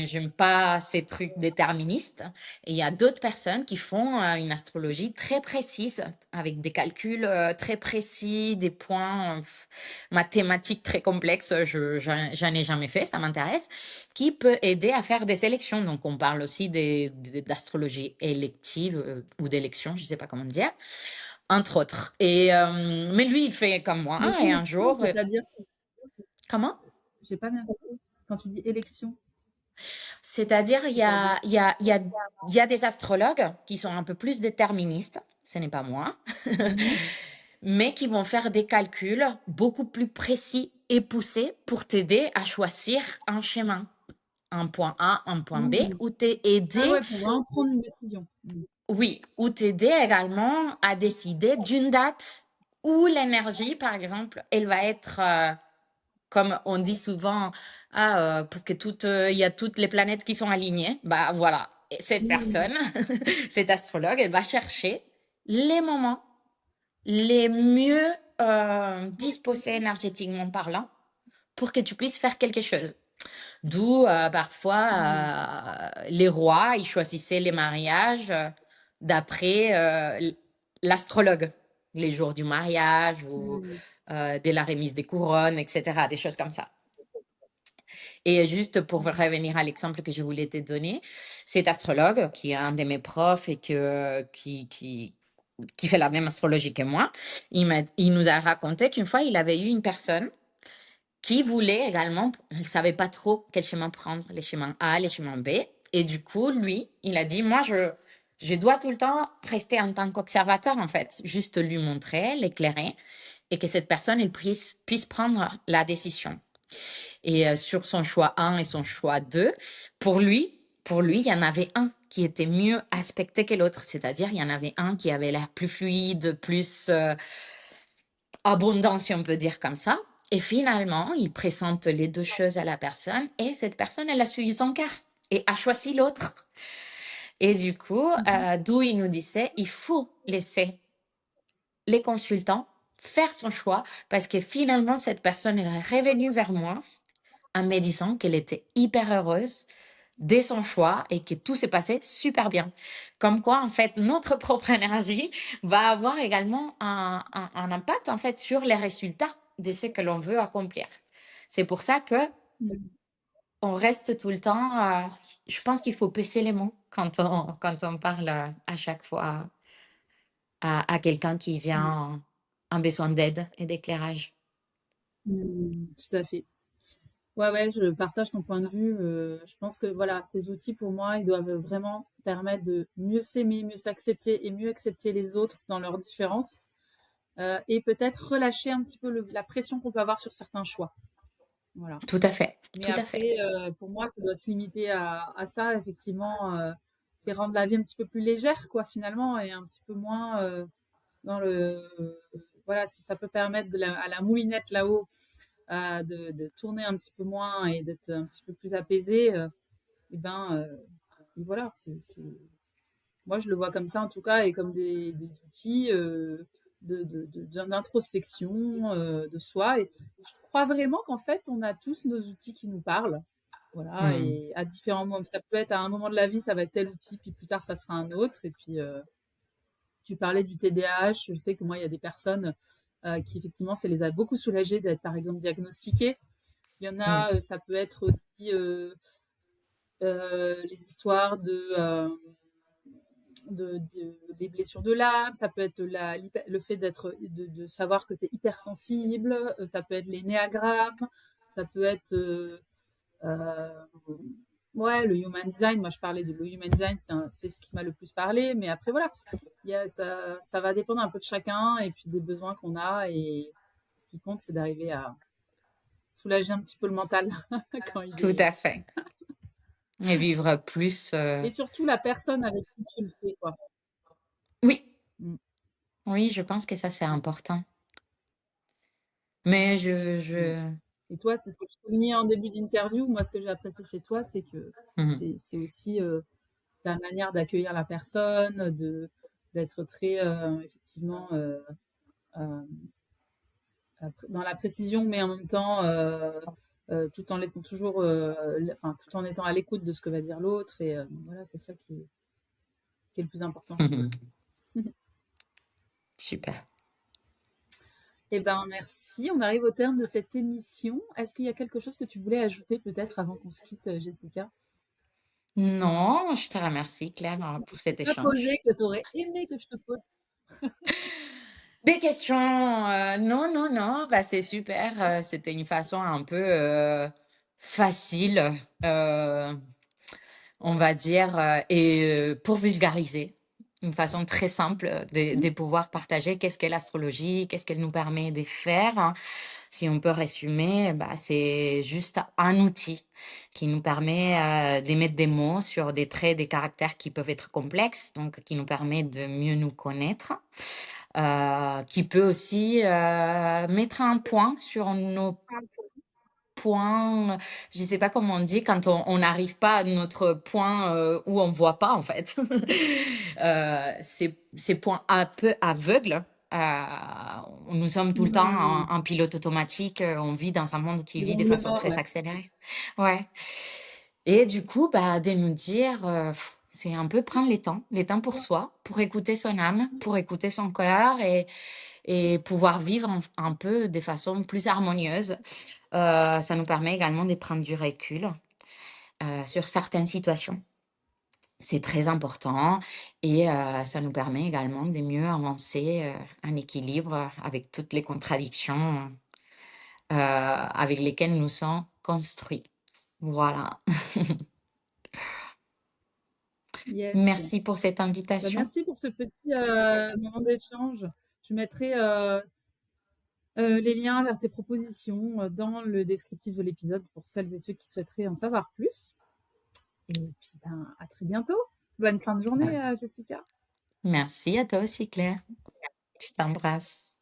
j'aime pas ces trucs déterministes. Et il y a d'autres personnes qui font une astrologie très précise, avec des calculs très précis, des points mathématiques très complexes. J'en ai jamais fait, ça m'intéresse, qui peut aider à faire des sélections. Donc, on parle aussi d'astrologie élective ou d'élection, je sais pas comment dire, entre autres. Mais lui, il fait comme moi.
Mais
Et un
élection,
jour,
c'est-à-dire,
comment?
j'ai pas bien compris. Quand tu dis élection,
C'est-à-dire,
c'est-à-dire.
il y a des astrologues qui sont un peu plus déterministes, ce n'est pas moi,
Mhm.
mais qui vont faire des calculs beaucoup plus précis et poussés pour t'aider à choisir un chemin, un point A, un point B,
Mhm.
ou
Ah
t'aider,
ouais, pour vraiment prendre une décision. Mhm.
oui, ou t'aider également à décider d'une date où l'énergie, par exemple, elle va être comme on dit souvent, pour que il y a toutes les planètes qui sont alignées, bah voilà, et cette
Mhm.
personne, cette astrologue, elle va chercher les moments les mieux disposés énergétiquement parlant pour que tu puisses faire quelque chose. D'où parfois
Mhm.
les rois, ils choisissaient les mariages d'après l'astrologue, les jours du mariage ou
Mhm.
de la remise des couronnes, etc., des choses comme ça. Et juste pour revenir à l'exemple que je voulais te donner, cet astrologue, qui est un de mes profs et qui fait la même astrologie que moi, il nous a raconté qu'une fois, il avait eu une personne qui voulait également, elle ne savait pas trop quel chemin prendre, les chemins A, les chemins B. Et du coup, lui, il a dit, moi, Je dois tout le temps rester en tant qu'observateur, en fait, juste lui montrer, l'éclairer, et que cette personne elle puisse prendre la décision. Et sur son choix 1 et son choix 2, pour lui, il y en avait un qui était mieux aspecté que l'autre. C'est-à-dire, il y en avait un qui avait l'air plus fluide, plus abondant, si on peut dire comme ça. Et finalement, il présente les deux choses à la personne et cette personne, elle a suivi son cœur et a choisi l'autre. Et du coup, d'où il nous disait, il faut laisser les consultants faire son choix parce que finalement, cette personne, elle est revenue vers moi en me disant qu'elle était hyper heureuse dès son choix et que tout s'est passé super bien. Comme quoi, en fait, notre propre énergie va avoir également un impact, en fait, sur les résultats de ce que l'on veut accomplir. C'est pour ça que
Mhm.
on reste tout le temps, je pense qu'il faut peser les mots quand on parle à chaque fois à quelqu'un qui vient
Ouais.
en besoin d'aide et d'éclairage.
Tout à fait. Ouais, ouais, je partage ton point de vue. Je pense que voilà, ces outils pour moi, ils doivent vraiment permettre de mieux s'aimer, mieux s'accepter et mieux accepter les autres dans leurs différences. Et peut-être relâcher un petit peu la pression qu'on peut avoir sur certains choix. Voilà.
Tout à fait,
Mais
tout à fait.
après, pour moi, ça doit se limiter à ça, effectivement. C'est rendre la vie un petit peu plus légère, quoi, finalement, et un petit peu moins dans le. Voilà, si ça peut permettre à la moulinette là-haut de tourner un petit peu moins et d'être un petit peu plus apaisé, et ben, et voilà, moi je le vois comme ça en tout cas, et comme des outils d'introspection de soi. Et je crois vraiment qu'en fait, on a tous nos outils qui nous parlent. Voilà,
Hmm.
et à différents moments, ça peut être à un moment de la vie, ça va être tel outil, puis plus tard, ça sera un autre. Et puis, tu parlais du TDAH. Je sais que moi, il y a des personnes qui, effectivement, ça les a beaucoup soulagées d'être, par exemple, diagnostiquées. Il y en
Hmm.
a, ça peut être aussi les histoires les blessures de l'âme, ça peut être le fait de savoir que tu es hypersensible, ça peut être les néagrammes, ça peut être euh, ouais, le human design. Moi, je parlais de le human design, c'est ce qui m'a le plus parlé. Mais après, voilà, ça va dépendre un peu de chacun et puis des besoins qu'on a. Et ce qui compte, c'est d'arriver à soulager un petit peu le mental quand il
Tout
est.
à fait. Et vivre plus.
Et surtout la personne avec qui tu le fais, quoi.
Oui,
Mm.
oui, je pense que ça, c'est important. Mais
Mm. Et toi, c'est ce que je soulignais en début d'interview. Moi, ce que j'ai apprécié chez toi, c'est que
Mhm.
c'est aussi ta manière d'accueillir la personne, d'être très, effectivement, euh, dans la précision, mais en même temps, tout en laissant toujours, enfin, tout en étant à l'écoute de ce que va dire l'autre. Et voilà, c'est ça qui est le plus important, je trouve.
Mhm. Super.
Eh ben, merci. On arrive au terme de cette émission. Est-ce qu'il y a quelque chose que tu voulais ajouter peut-être avant qu'on se quitte, Jessica?
Non, je te remercie, Claire, pour cet
Pas
échange.
posé que tu aurais aimé que je te pose.
Des questions, non, non, non, bah, c'est super. C'était une façon un peu facile, euh, on va dire, et pour vulgariser, une façon très simple de pouvoir partager qu'est-ce qu'est l'astrologie, qu'est-ce qu'elle nous permet de faire, hein. Si on peut résumer, bah, c'est juste un outil qui nous permet de mettre des mots sur des traits, des caractères qui peuvent être complexes, donc qui nous permet de mieux nous connaître, qui peut aussi mettre un point sur nos point, je ne sais pas comment on dit, quand on n'arrive pas à notre point où on ne voit pas, en fait. Ces points un peu aveugles. Nous sommes tout le temps
Mmh.
en pilote automatique. On vit dans un monde qui vit de façon
L'éloignement,
très
ouais.
accélérée. Ouais. Et du coup, bah, de nous dire, c'est un peu prendre les temps pour soi, pour écouter son âme, pour écouter son cœur et pouvoir vivre un peu de façon plus harmonieuse. Ça nous permet également de prendre du recul sur certaines situations. C'est très important et ça nous permet également de mieux avancer en équilibre avec toutes les contradictions avec lesquelles nous sommes construits. Voilà.
Yes.
Merci pour cette
Bah,
invitation.
merci pour ce petit moment d'échange. Je mettrai les liens vers tes propositions dans le descriptif de l'épisode pour celles et ceux qui souhaiteraient en savoir plus. Et puis, ben, à très bientôt. Bonne fin de journée, Jessica.
Merci à toi aussi, Claire. Je t'embrasse.